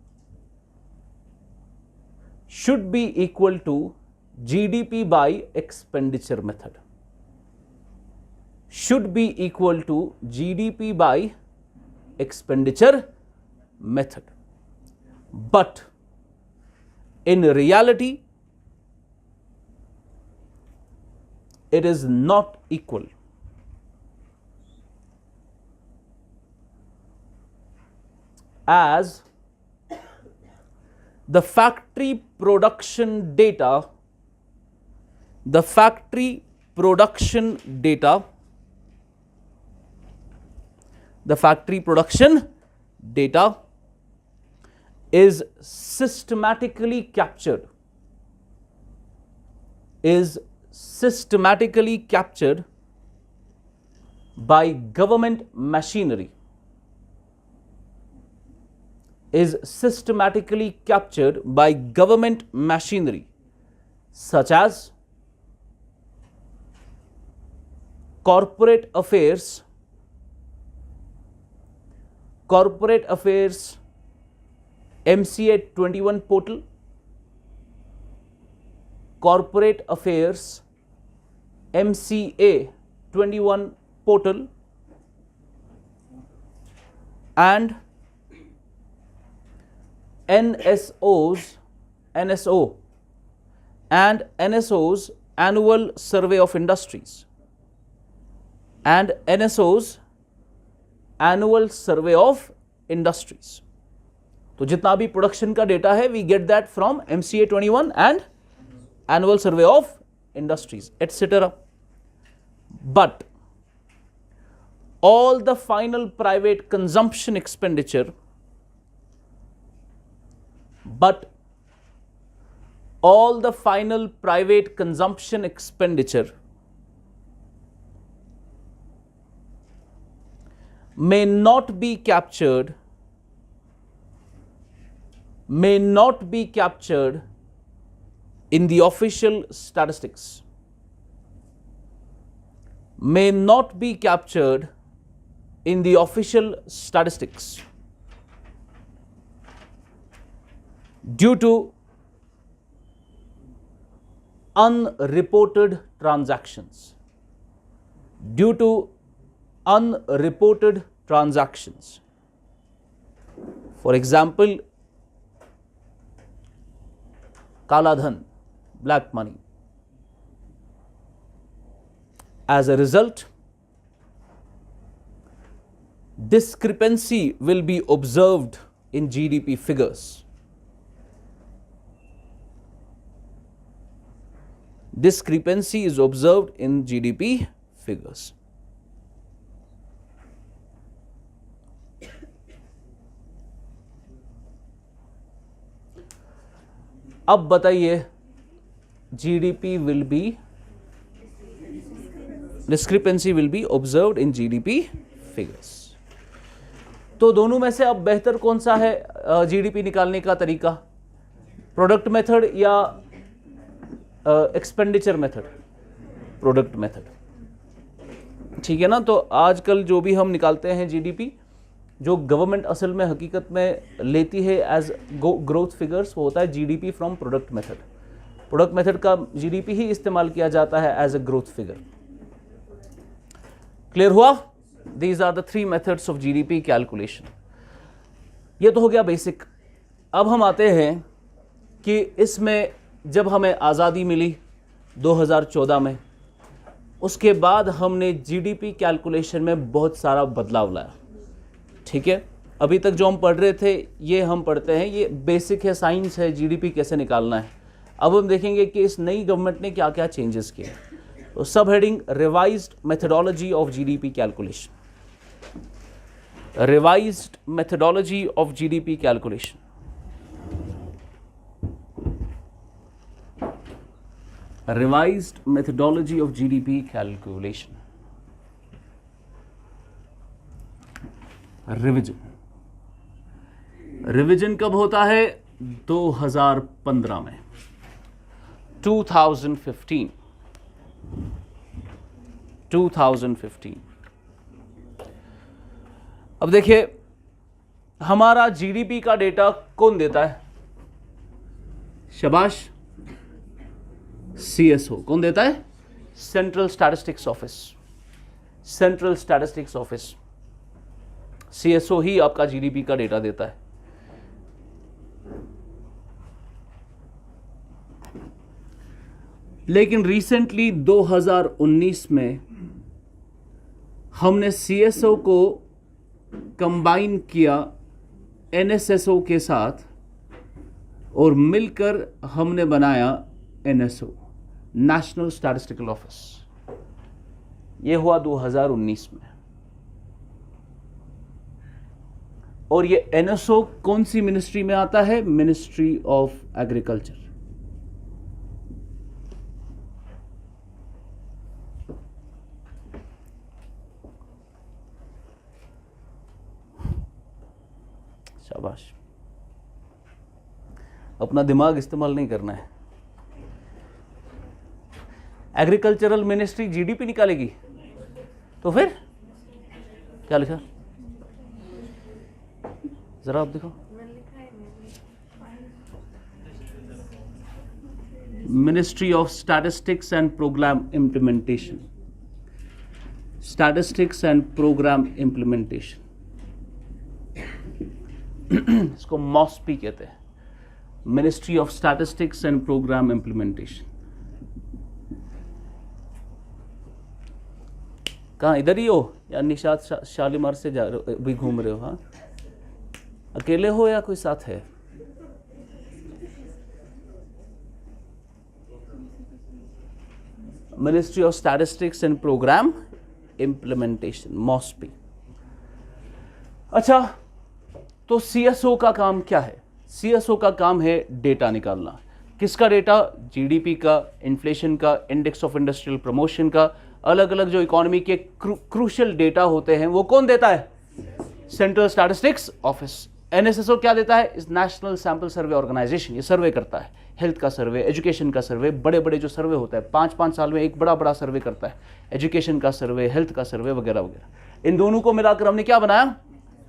GDP by expenditure method. Should be equal to GDP by expenditure method. But in reality, it is not equal. As the factory production data is systematically captured by government machinery. Is systematically captured by government machinery such as corporate affairs, MCA 21 portal, corporate affairs MCA 21 portal, and NSO's annual survey of industries तो जितना भी प्रोडक्शन का डेटा है, we get that from MCA 21 and annual survey of industries etcetera. But all the final private consumption expenditure, may not be captured in the official statistics. May not be captured in the official statistics due to unreported transactions. For example, Kala Dhan, black money. As a result, discrepancy will be observed in GDP figures. Discrepancy is observed in GDP figures. अब बताइए, GDP will be, discrepancy will be observed in GDP figures. तो दोनों में से अब बेहतर कौन सा है GDP निकालने का तरीका? प्रोडक्ट मेथड या एक्सपेंडिचर मेथड? प्रोडक्ट मेथड, ठीक है ना। तो आजकल जो भी हम निकालते हैं GDP, जो गवर्नमेंट असल में हकीकत में लेती है एज ग्रोथ फिगर्स, वो होता है GDP from product method. Product method का GDP ही इस्तेमाल किया जाता है as a growth figure. Clear हुआ? These are the three methods of GDP calculation. ये तो हो गया बेसिक। अब हम आते हैं कि इसमें जब हमें आज़ादी मिली 2014 में, उसके बाद हमने GDP कैलकुलेशन में बहुत सारा बदलाव लाया, ठीक है। अभी तक जो हम पढ़ रहे थे ये हम पढ़ते हैं, ये बेसिक है, साइंस है, GDP कैसे निकालना है। अब हम देखेंगे कि इस नई गवर्नमेंट ने क्या क्या चेंजेस किए। तो सब heading revised methodology of GDP calculation, revised methodology of GDP calculation. Revised methodology of GDP calculation. Revision. Revision कब होता है? 2015 में, 2015. अब देखिए, हमारा GDP का डेटा कौन देता है? शाबाश, CSO। कौन देता है? Central statistics office. Central statistics office, CSO ही आपका GDP का डेटा देता है। लेकिन रिसेंटली 2019 में हमने CSO को कंबाइन किया NSSO के साथ और मिलकर हमने बनाया NSO, नेशनल स्टैटिस्टिकल ऑफिस। ये हुआ 2019 में। और ये NSO कौन सी मिनिस्ट्री में आता है? Ministry of agriculture. शाबाश, अपना दिमाग इस्तेमाल नहीं करना है। एग्रीकल्चरल मिनिस्ट्री GDP निकालेगी, तो फिर क्या लिखा? जरा आप देखो, ministry of statistics and programme implementation. Statistics and programme implementation, इसको MOSPI कहते हैं, ministry of statistics and programme implementation. कहाँ, इधर ही हो या निशात शालीमार से जा रहे हो, भी घूम रहे हो? हाँ, अकेले हो या कोई साथ है? Ministry of statistics and programme implementation, MOSPI। अच्छा, तो CSO का काम क्या है? CSO का काम है डेटा निकालना। किसका डेटा? GDP का, इन्फ्लेशन का, इंडेक्स ऑफ इंडस्ट्रियल प्रमोशन का, अलग अलग जो इकोनॉमी के क्रूशियल डेटा होते हैं वो कौन देता है? Central statistics office. NSSO क्या देता है? इस नेशनल सैंपल सर्वे ऑर्गेनाइजेशन, ये सर्वे करता है, हेल्थ का सर्वे, एजुकेशन का सर्वे, बड़े बड़े जो सर्वे होता है 5-5 साल में एक बड़ा बड़ा सर्वे करता है, एजुकेशन का सर्वे, हेल्थ का सर्वे वगैरह वगैरह। इन दोनों को मिलाकर हमने क्या बनाया?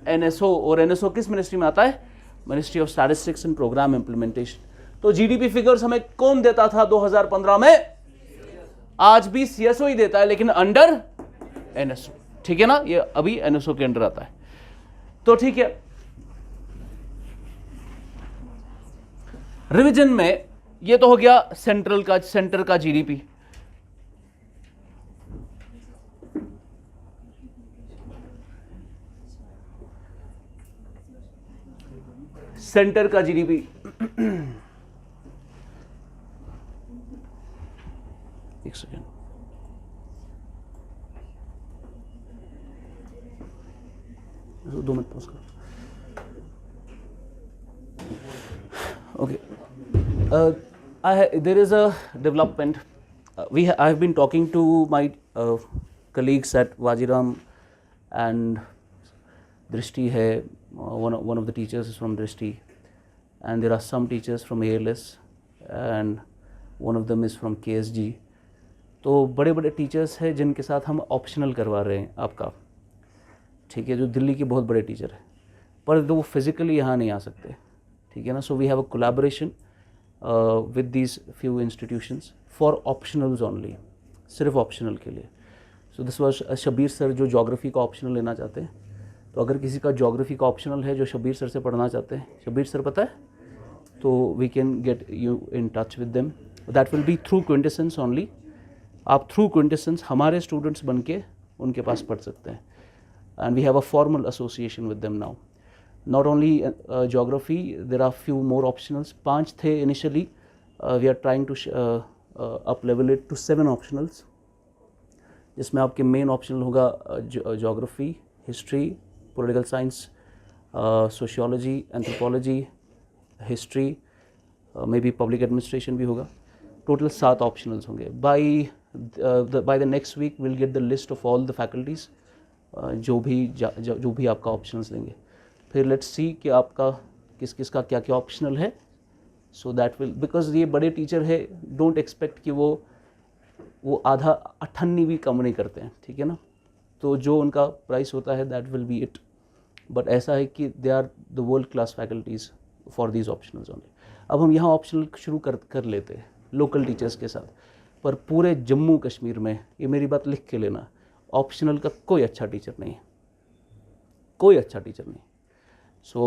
NSO। और NSO किस मिनिस्ट्री में आता है? Ministry of statistics and programme implementation. तो GDP फिगर्स हमें कौन देता था 2015 में? आज भी CSO ही देता है, लेकिन अंडर NSO, ठीक है ना। ये अभी NSO के अंडर आता है। तो ठीक है, रिवीजन में ये तो हो गया सेंटर का GDP। सेंटर का जीडीपी, एक सेकेंड, दो मिनट पॉज करो। Okay, there is a development. I have been talking to my colleagues at Wajiram and Drishti hai. One of the teachers is from Drishti, and there are some teachers from ALS, and one of them is from KSG. तो बड़े बड़े टीचर्स हैं जिनके साथ हम ऑप्शनल करवा रहे हैं आपका, ठीक है, जो दिल्ली के बहुत बड़े टीचर हैं, पर वो फिज़िकली यहाँ नहीं आ सकते, ठीक है ना. So we have a collaboration with these few institutions for optionals only, सिर्फ ऑप्शनल के लिए. So this was Shabir sir जो ज्योग्राफी का ऑप्शनल लेना चाहते हैं. तो अगर किसी का ज्योग्राफी का ऑप्शनल है जो शबीर सर से पढ़ना चाहते हैं, शबीर सर पता है, तो we can get you in touch with them. That will be through Quintessence only. आप थ्रू क्विंटेसेंस हमारे स्टूडेंट्स बन के उनके पास पढ़ सकते हैं. And we have a formal association with them now. Not only geography, there are few more optionals. 5 थे initially. We are trying to up level it to 7 optionals. जिसमें आपके main optional होगा geography, history, political science, sociology, anthropology, history, maybe public administration भी होगा. Total 7 optionals होंगे. By the next week we'll get the list of all the faculties जो भी आपका optionals देंगे. फिर लेट्स सी कि आपका किस किस का क्या क्या ऑप्शनल है. सो दैट विल, बिकॉज ये बड़े टीचर है, डोंट एक्सपेक्ट कि वो आधा अठन्नी भी कम नहीं करते हैं, ठीक है ना. तो जो उनका प्राइस होता है that will be it. But ऐसा है कि they are the world class faculties for these optionals only. अब हम यहाँ ऑप्शनल शुरू कर लेते हैं लोकल टीचर्स के साथ. पर पूरे जम्मू कश्मीर में, ये मेरी बात लिख के लेना, ऑप्शनल का कोई अच्छा टीचर नहीं है, कोई अच्छा टीचर नहीं. So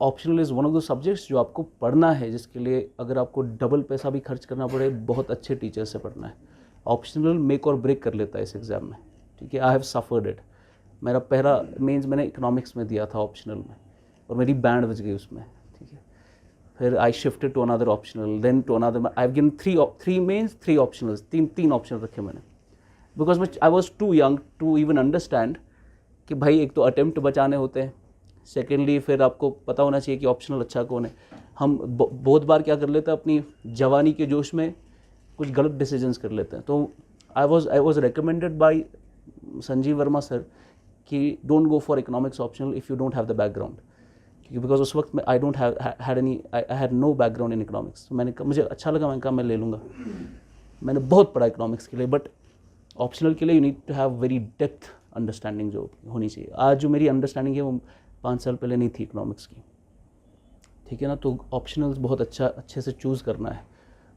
optional is one of the subjects जो आपको पढ़ना है, जिसके लिए अगर आपको डबल पैसा भी खर्च करना पड़े, बहुत अच्छे टीचर से पढ़ना है. ऑप्शनल मेक और ब्रेक कर लेता है इस एग्ज़ाम में, ठीक है. I have suffered it. मेरा पहला मेंस मैंने इकोनॉमिक्स में दिया था ऑप्शनल में, और मेरी बैंड बज गई उसमें, ठीक है. फिर I shifted to another optional, then to another. I have given 3 mains 3 optionals, तीन ऑप्शनल रखे मैंने, because I was too young to even understand कि भाई एक तो अटेम्प्ट बचाने होते हैं, सेकेंडली फिर आपको पता होना चाहिए कि ऑप्शनल अच्छा कौन है. हम बहुत बार क्या कर लेते हैं, अपनी जवानी के जोश में कुछ गलत डिसीजंस कर लेते हैं. तो I was recommended by Sanjeev Verma sir कि don't go for economics optional if you don't have the background, क्योंकि बिकॉज उस वक्त में I don't had no background in economics. मैंने कहा, मुझे अच्छा लगा, मैंने कहा मैं ले लूँगा. मैंने बहुत पढ़ा इकोनॉमिक्स के लिए, बट ऑप्शनल के लिए you need to have very depth understanding जो होनी चाहिए. आज जो मेरी अंडरस्टैंडिंग है वो 5 साल पहले नहीं थी इकोनॉमिक्स की, ठीक है ना. तो ऑप्शनल्स बहुत अच्छे से चूज़ करना है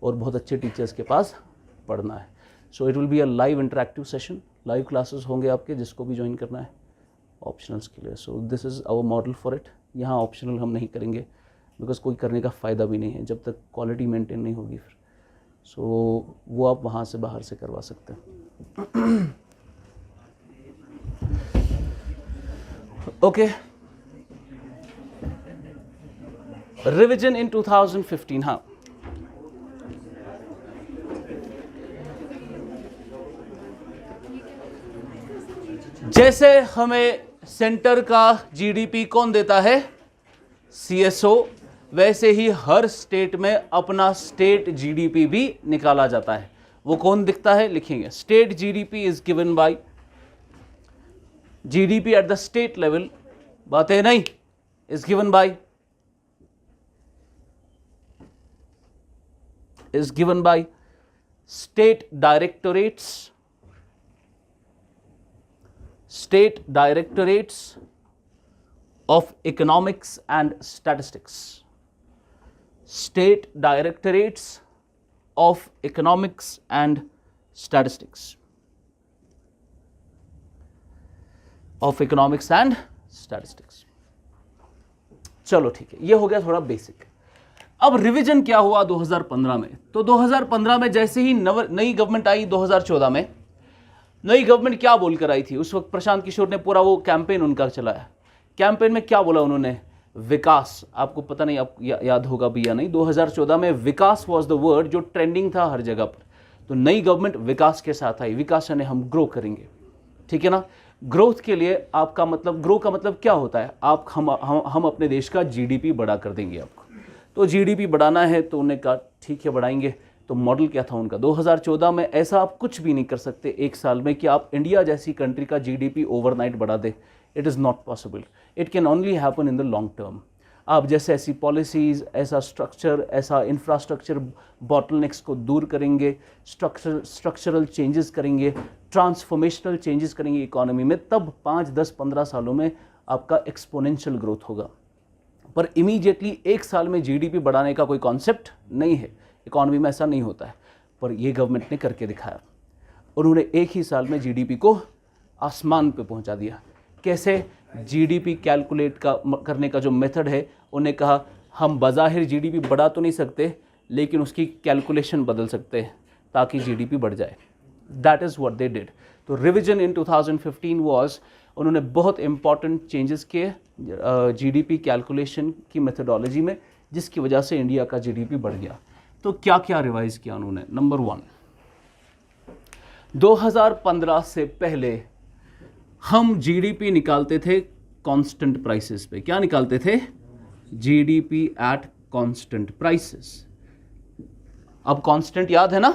और बहुत अच्छे टीचर्स के पास पढ़ना है. So it will be a live interactive session, live classes होंगे आपके, जिसको भी ज्वाइन करना है ऑप्शनल्स के लिए. So this is our model for it. यहाँ ऑप्शनल हम नहीं करेंगे, बिकॉज कोई करने का फ़ायदा भी नहीं है जब तक क्वालिटी मेंटेन नहीं होगी फिर. सो वो आप वहाँ से बाहर से करवा सकते हैं. ओके, रिविजन इन 2015. हाँ, जैसे हमें सेंटर का जीडीपी कौन देता है, सीएसओ, वैसे ही हर स्टेट में अपना स्टेट जीडीपी भी निकाला जाता है. वो कौन दिखता है, लिखेंगे. State GDP is given by GDP at the state level, बातें नहीं, is given by is given by state directorates of economics and statistics. State directorates of economics and statistics. Of economics and statistics. चलो ठीक है, ये हो गया थोड़ा बेसिक. अब रिवीजन क्या हुआ 2015 में. तो 2015 में जैसे ही नई गवर्नमेंट आई, 2014 में नई गवर्नमेंट क्या बोलकर आई थी, उस वक्त प्रशांत किशोर ने पूरा वो कैंपेन उनका चलाया. कैंपेन में क्या बोला उन्होंने विकास, आपको पता नहीं, आप याद होगा भी या नहीं, 2014 में विकास वाज द वर्ड जो ट्रेंडिंग था हर जगह पर। तो नई गवर्नमेंट विकास के साथ आई, विकास यानी हम ग्रो करेंगे, ठीक है ना। ग्रोथ के लिए आपका मतलब, ग्रो का मतलब क्या होता है, आप हम अपने देश का जीडीपी बढ़ा कर देंगे आपको। तो जीडीपी बढ़ाना है तो उन्होंने कहा ठीक है बढ़ाएंगे। तो मॉडल क्या था उनका 2014 में, ऐसा आप कुछ भी नहीं कर सकते एक साल में कि आप इंडिया जैसी कंट्री का जीडीपी ओवरनाइट बढ़ा दे। It is not possible, it can only happen in the long term. आप जैसे ऐसी पॉलिसीज़, ऐसा स्ट्रक्चर, ऐसा इंफ्रास्ट्रक्चर बॉटलनेक्स को दूर करेंगे, स्ट्रक्चरल चेंजेस करेंगे, ट्रांसफॉर्मेशनल चेंजेस करेंगे इकोनॉमी में, तब 5, 10, 15 सालों में आपका एक्सपोनेंशियल ग्रोथ होगा। पर इमीडिएटली एक साल में जीडीपी बढ़ाने का कोई कॉन्सेप्ट नहीं है, इकोनॉमी में ऐसा नहीं होता है। पर ये गवर्नमेंट ने करके दिखाया, उन्होंने एक ही साल में जीडीपी को आसमान पे पहुंचा दिया। कैसे? जीडीपी कैलकुलेट करने का जो मेथड है, उन्हें कहा हम बज़ाहिर जीडीपी बढ़ा तो नहीं सकते, लेकिन उसकी कैलकुलेशन बदल सकते हैं ताकि जीडीपी बढ़ जाए। That is what they did. तो रिविजन इन 2015 वाज, उन्होंने बहुत इंपॉर्टेंट चेंजेस किए जीडीपी कैलकुलेशन की मेथडोलॉजी में, जिसकी वजह से इंडिया का जीडीपी बढ़ गया। तो क्या क्या रिवाइज किया उन्होंने? नंबर 1, 2015 से पहले हम जीडीपी निकालते थे कांस्टेंट प्राइसेस पे। क्या निकालते थे? GDP at constant prices. अब कांस्टेंट याद है ना,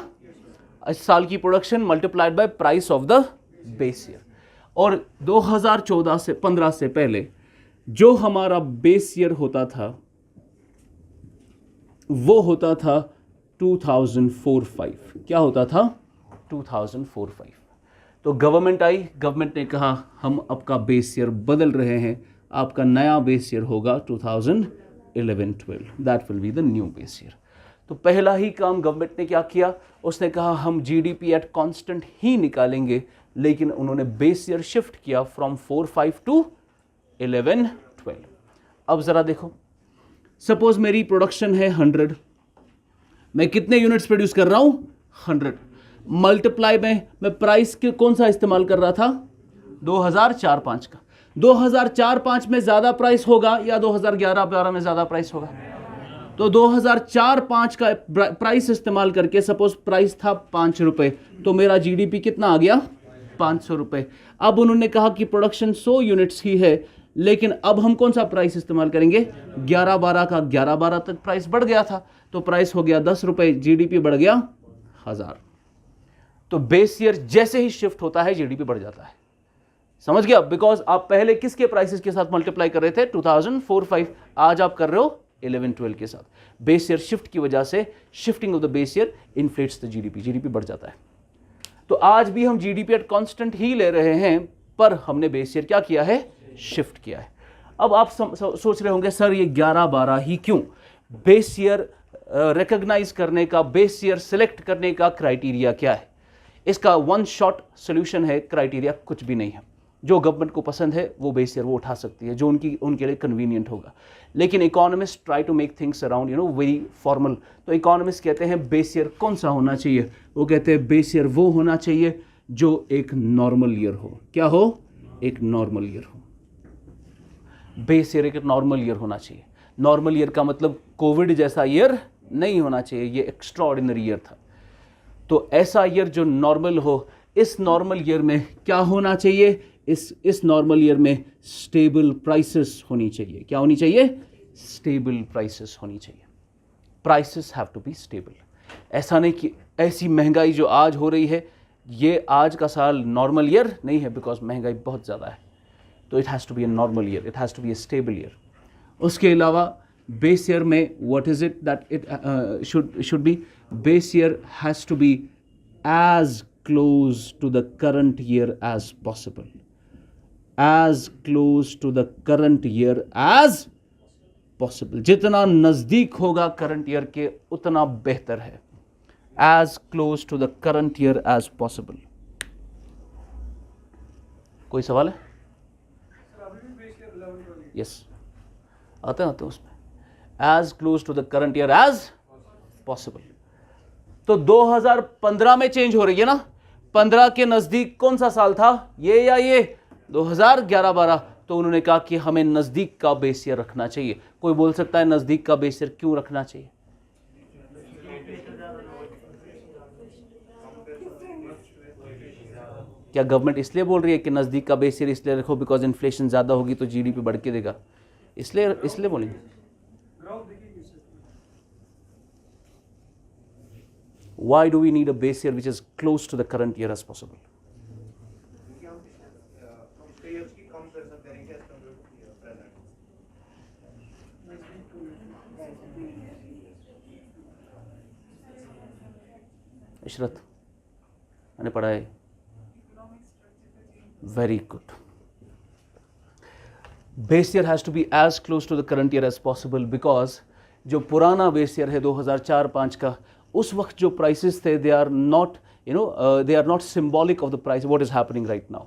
इस साल की production multiplied by price of the base year. और 2014 से 15 से पहले जो हमारा बेस ईयर होता था वो होता था 2004-05। क्या होता था? 2004-05। तो गवर्नमेंट आई, गवर्नमेंट ने कहा हम आपका बेस ईयर बदल रहे हैं, आपका नया बेस ईयर होगा 2011-12, that will be the new base year. तो पहला ही काम गवर्नमेंट ने क्या किया, उसने कहा हम जीडीपी एट कांस्टेंट ही निकालेंगे, लेकिन उन्होंने बेस ईयर शिफ्ट किया फ्रॉम 4-5 टू 11-12। अब जरा देखो, सपोज मेरी प्रोडक्शन है 100, मैं कितने यूनिट्स प्रोड्यूस कर रहा हूं? 100। मल्टीप्लाई में मैं प्राइस के कौन सा इस्तेमाल कर रहा था? 2004-05 का। 2004-05 में ज्यादा प्राइस होगा या 2011-12 में ज्यादा प्राइस होगा? तो 2004-05 का प्राइस इस्तेमाल करके, सपोज प्राइस था 5 रुपए, तो मेरा जीडीपी कितना आ गया? 500 रुपए। अब उन्होंने कहा कि प्रोडक्शन 100 यूनिट्स ही है, लेकिन अब हम कौन सा प्राइस इस्तेमाल करेंगे? 11-12 का। 11-12 तक प्राइस बढ़ गया था, तो प्राइस हो गया 10 रुपए, जीडीपी बढ़ गया 1000। तो बेस ईयर जैसे ही शिफ्ट होता है जीडीपी बढ़ जाता है। समझ गया? बिकॉज आप पहले किसके प्राइसेस के साथ मल्टीप्लाई कर रहे थे? 2004-05। आज आप कर रहे हो 11-12 के साथ। बेस ईयर शिफ्ट की वजह से, shifting of the base year inflates the GDP, GDP बढ़ जाता है। तो आज भी हम जीडीपी एट कांस्टेंट ही ले रहे हैं, पर हमने बेस ईयर क्या किया है? शिफ्ट किया है। अब आप सोच रहे होंगे सर ये 11-12 ही क्यों? बेस ईयर रिकॉग्नाइज करने का, बेस ईयर सिलेक्ट करने का क्राइटेरिया क्या है? इसका वन शॉट सोल्यूशन है, क्राइटेरिया कुछ भी नहीं है। जो गवर्नमेंट को पसंद है वो बेस ईयर वो उठा सकती है, जो उनके लिए कन्वीनियंट होगा। लेकिन economist try to make things around very formal. तो इकोनॉमिस्ट कहते हैं बेस ईयर कौन सा होना चाहिए? वो कहते हैं बेस ईयर वो होना चाहिए जो एक नॉर्मल ईयर हो। क्या हो? एक नॉर्मल ईयर हो। बेस ईयर एक नॉर्मल ईयर होना चाहिए। नॉर्मल ईयर का मतलब कोविड जैसा ईयर नहीं होना चाहिए, ये एक्स्ट्रा ऑर्डिनरी ईयर था। तो ऐसा ईयर जो नॉर्मल हो। इस नॉर्मल ईयर में क्या होना चाहिए? इस नॉर्मल ईयर में स्टेबल प्राइसेस होनी चाहिए। क्या होनी चाहिए? स्टेबल प्राइसेस होनी चाहिए। Prices have to be stable. ऐसा नहीं कि ऐसी महंगाई जो आज हो रही है, ये आज का साल नॉर्मल ईयर नहीं है, बिकॉज महंगाई बहुत ज़्यादा है। तो it has to be a normal year, it has to be a stable year. उसके अलावा बेस ईयर में what is it that it should be? Base year has to be as close to the current year as possible, as close to the current year as possible। जितना नजदीक होगा करंट ईयर के उतना बेहतर है। as close to the current year as possible। कोई सवाल है? यस, आते हैं उसमें। as close to the current year as possible। तो 2015 में चेंज हो रही है ना। 15 के नजदीक कौन सा साल था? ये या ये? 2011-12। तो उन्होंने कहा कि हमें नज़दीक का बेस ईयर रखना चाहिए। कोई बोल सकता है नज़दीक का बेस ईयर क्यों रखना चाहिए? क्या गवर्नमेंट इसलिए बोल रही है कि नज़दीक का बेस ईयर इसलिए रखो बिकॉज इन्फ्लेशन ज़्यादा होगी तो जीडीपी बढ़ के देगा, इसलिए बोलेंगे? Why do we need a base year which is close to the current year as possible? Ishrat, मैंने पढ़ा है। Very good. Base year has to be as close to the current year as possible because जो पुराना बेस ईयर है 2004-5 का, उस वक्त जो प्राइसेस थे they are not they are not symbolic of the price what is happening right now.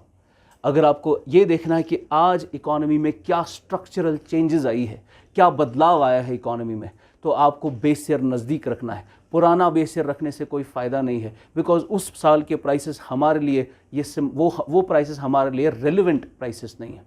अगर आपको ये देखना है कि आज इकोनॉमी में क्या स्ट्रक्चरल चेंजेस आई है, क्या बदलाव आया है इकोनॉमी में, तो आपको बेस ईयर नज़दीक रखना है। पुराना बेस ईयर रखने से कोई फ़ायदा नहीं है बिकॉज उस साल के प्राइसेस हमारे लिए वो प्राइसेस हमारे लिए रेलिवेंट प्राइसेस नहीं है।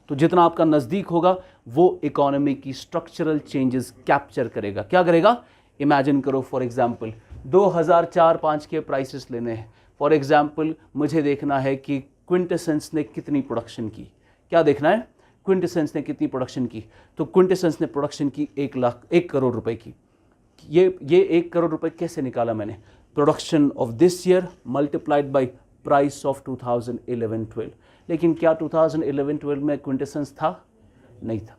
तो जितना आपका नज़दीक होगा वो इकोनॉमी की स्ट्रक्चरल चेंजेस कैप्चर करेगा। क्या करेगा? इमेजिन करो फॉर एग्जांपल 2004-5 के प्राइसेस लेने हैं। फॉर एग्जांपल मुझे देखना है कि क्विंटेसेंस ने कितनी प्रोडक्शन की। क्या देखना है? क्विंटेसेंस ने कितनी प्रोडक्शन की। तो क्विंटेसेंस ने प्रोडक्शन की 1 करोड़ रुपए की। ये 1 करोड़ रुपए कैसे निकाला मैंने? Production of this year multiplied by price of 2011-12। लेकिन क्या 2011-12 में क्विंटेसेंस था? नहीं था।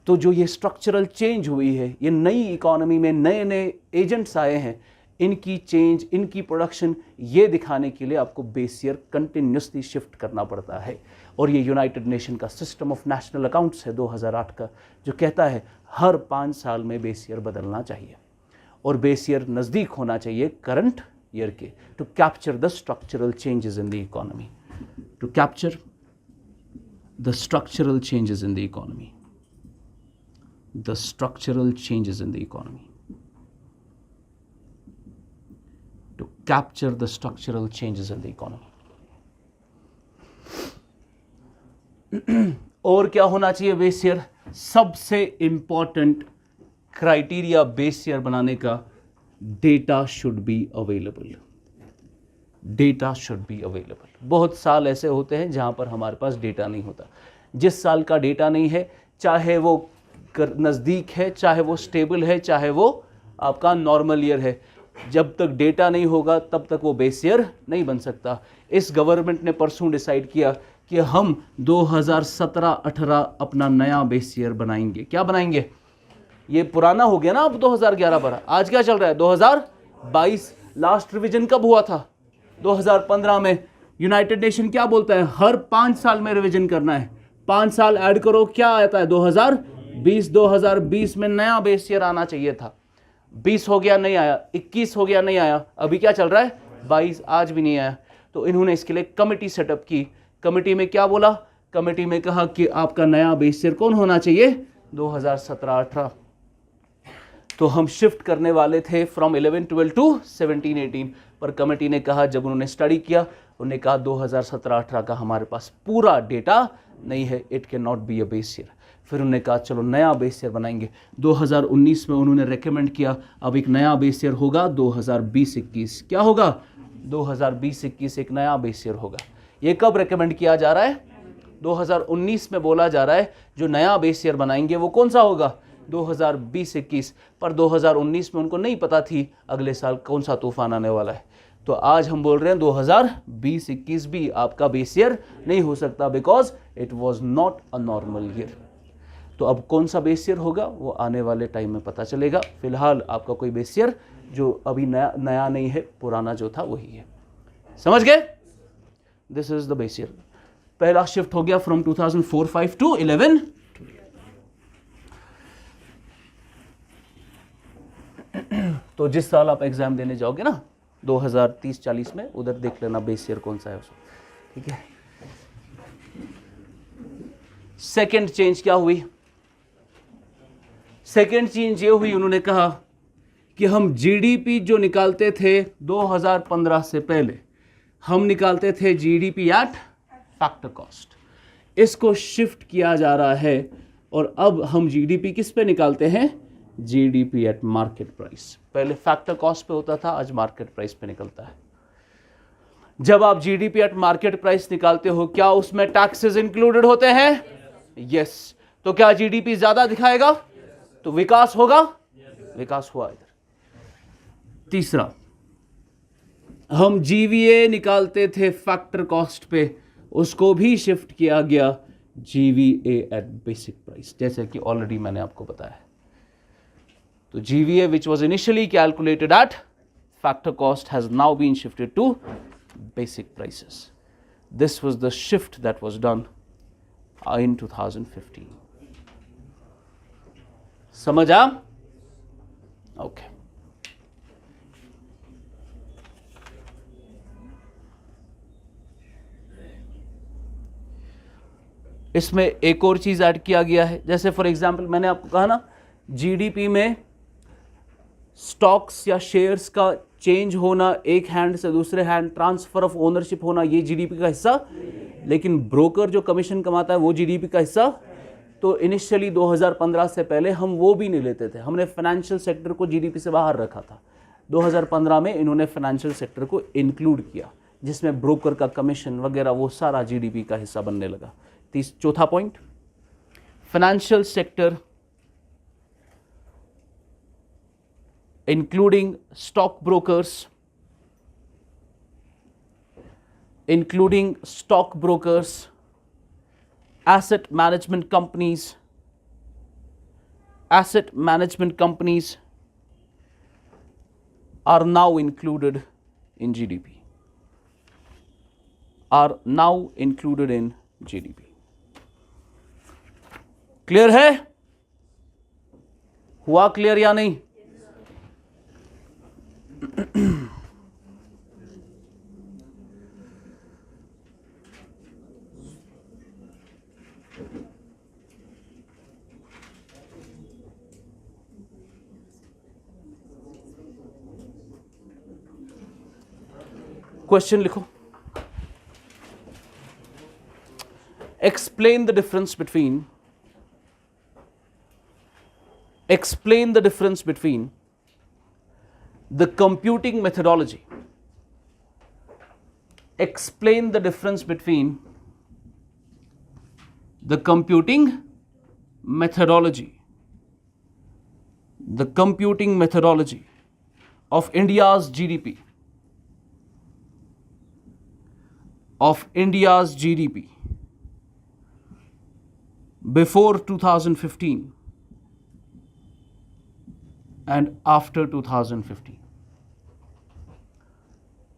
तो जो ये स्ट्रक्चरल चेंज हुई है, ये नई इकोनॉमी में नए नए एजेंट्स आए हैं, इनकी चेंज, इनकी प्रोडक्शन, ये दिखाने के लिए आपको बेस ईयर कंटिन्यूसली शिफ्ट करना पड़ता है। और ये यूनाइटेड नेशन का सिस्टम ऑफ नेशनल अकाउंट्स है 2008 का, जो कहता है हर 5 साल में बेस ईयर बदलना चाहिए और बेस ईयर नज़दीक होना चाहिए करंट ईयर के, to capture the structural changes in the economy, to capture the structural changes in the economy, the structural changes in the economy, to capture the structural changes in the economy. और क्या होना चाहिए बेस ईयर? सबसे इंपॉर्टेंट क्राइटेरिया बेस ईयर बनाने का, data should be available. Data should be available. बहुत साल ऐसे होते हैं जहां पर हमारे पास डेटा नहीं होता। जिस साल का डेटा नहीं है, चाहे वो नज़दीक है, चाहे वो स्टेबल है, चाहे वो आपका नॉर्मल ईयर है, जब तक डेटा नहीं होगा तब तक वो बेस ईयर नहीं बन सकता। इस गवर्नमेंट ने परसों डिसाइड किया कि हम 2017-18 अपना नया बेस ईयर बनाएंगे। क्या बनाएंगे? ये पुराना हो गया ना अब 2011-12, आज क्या चल रहा है? 2022। लास्ट रिवीजन कब हुआ था? 2015 में। यूनाइटेड नेशन क्या बोलता है? हर 5 साल में रिवीजन करना है। 5 साल ऐड करो, क्या आता है? 2020 में नया बेस ईयर आना चाहिए था। 20 हो गया, नहीं आया। 21 हो गया, नहीं आया। अभी क्या चल रहा है? 22, आज भी नहीं आया। तो इन्होंने इसके लिए कमेटी सेटअप की। कमेटी में क्या बोला? कमेटी में कहा कि आपका नया बेस ईयर कौन होना चाहिए? 2017-18। तो हम शिफ्ट करने वाले थे फ्रॉम 11-12 टू 17-18, पर कमेटी ने कहा, जब उन्होंने स्टडी किया, उन्होंने कहा 2017-18 का हमारे पास पूरा डेटा नहीं है, it can not be a base year. फिर उन्होंने कहा चलो नया बेस ईयर बनाएंगे। 2019 में उन्होंने रेकमेंड किया अब एक नया बेस ईयर होगा 2020-21। क्या होगा? 2020-21 एक नया बेस ईयर होगा। ये कब रेकमेंड किया जा रहा है? 2019 में बोला जा रहा है जो नया बेस ईयर बनाएंगे वो कौन सा होगा? 2020-21। पर 2019 में उनको नहीं पता थी अगले साल कौन सा तूफान आने वाला है। तो आज हम बोल रहे हैं 2020-21 भी आपका बेस ईयर नहीं हो सकता because it was not a normal year. तो अब कौन सा बेस ईयर होगा वो आने वाले टाइम में पता चलेगा। फिलहाल आपका कोई बेस ईयर जो अभी नया नहीं है, पुराना जो था वही है। समझ गए? This is the base year. पहला शिफ्ट हो गया फ्रॉम 2004-5 टू 11-12। तो जिस साल आप एग्जाम देने जाओगे ना 2030-40 में, उधर देख लेना बेस ईयर कौन सा है उसको, ठीक है। सेकेंड चेंज क्या हुई? सेकेंड चेंज ये हुई, उन्होंने कहा कि हम जीडीपी जो निकालते थे 2015 से पहले, हम निकालते थे जीडीपी एट फैक्टर कॉस्ट। इसको शिफ्ट किया जा रहा है और अब हम जीडीपी किस पे निकालते हैं? GDP at market price. पहले फैक्टर कॉस्ट पे होता था, आज मार्केट प्राइस पे निकलता है। जब आप जीडीपी एट मार्केट प्राइस निकालते हो, क्या उसमें टैक्सेस इंक्लूडेड होते हैं? यस। तो क्या जीडीपी ज्यादा दिखाएगा? तो विकास होगा? विकास हुआ इधर। तीसरा, हम जीवीए निकालते थे फैक्टर कॉस्ट पे, उसको भी शिफ्ट किया गया जीवीए एट बेसिक प्राइस, जैसे कि ऑलरेडी मैंने आपको बताया। तो GVA which was initially calculated at factor cost has now been shifted to basic prices. This was the shift that was done in 2015. समझ आ? Okay. इसमें एक और चीज ऐड किया गया है, जैसे फॉर एग्जाम्पल मैंने आपको कहा ना, जीडीपी में स्टॉक्स या शेयर्स का चेंज होना, एक हैंड से दूसरे हैंड ट्रांसफर ऑफ ओनरशिप होना, ये जीडीपी का हिस्सा, लेकिन ब्रोकर जो कमीशन कमाता है वो जीडीपी का हिस्सा। तो इनिशियली 2015 से पहले हम वो भी नहीं लेते थे, हमने फाइनेंशियल सेक्टर को जीडीपी से बाहर रखा था। 2015 में इन्होंने फाइनेंशियल सेक्टर को इंक्लूड किया, जिसमें ब्रोकर का कमीशन वगैरह वो सारा जीडीपी का हिस्सा बनने लगा। चौथा point, financial sector including stockbrokers, asset management companies are now included in GDP. Clear है? हुआ क्लियर या नहीं? क्वेश्चन लिखो। explain the difference between the computing methodology. Explain the difference between the computing methodology of India's GDP, before 2015 and after 2015.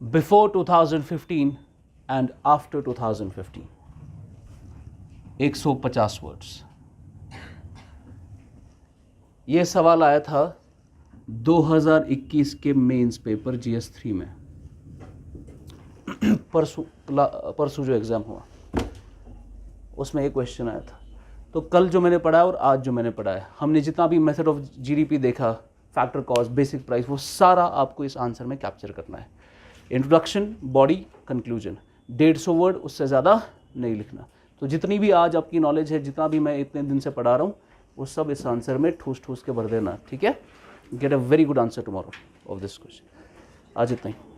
Before 2015 and after 2015. 150 words. ये सवाल आया था 2021 के मेंस पेपर GS3 में। परसों जो एग्ज़ाम हुआ उसमें एक क्वेश्चन आया था। तो कल जो मैंने पढ़ा और आज जो मैंने पढ़ा है, हमने जितना भी मेथड ऑफ जीडीपी देखा, फैक्टर कॉस्ट, बेसिक प्राइस, वो सारा आपको इस आंसर में कैप्चर करना है। इंट्रोडक्शन, बॉडी, कंक्लूजन, 150 वर्ड, उससे ज़्यादा नहीं लिखना। तो जितनी भी आज आपकी नॉलेज है, जितना भी मैं इतने दिन से पढ़ा रहा हूँ, वो सब इस आंसर में ठूस ठूस के भर देना, ठीक है? Get a very good answer tomorrow of this question. आज इतना ही।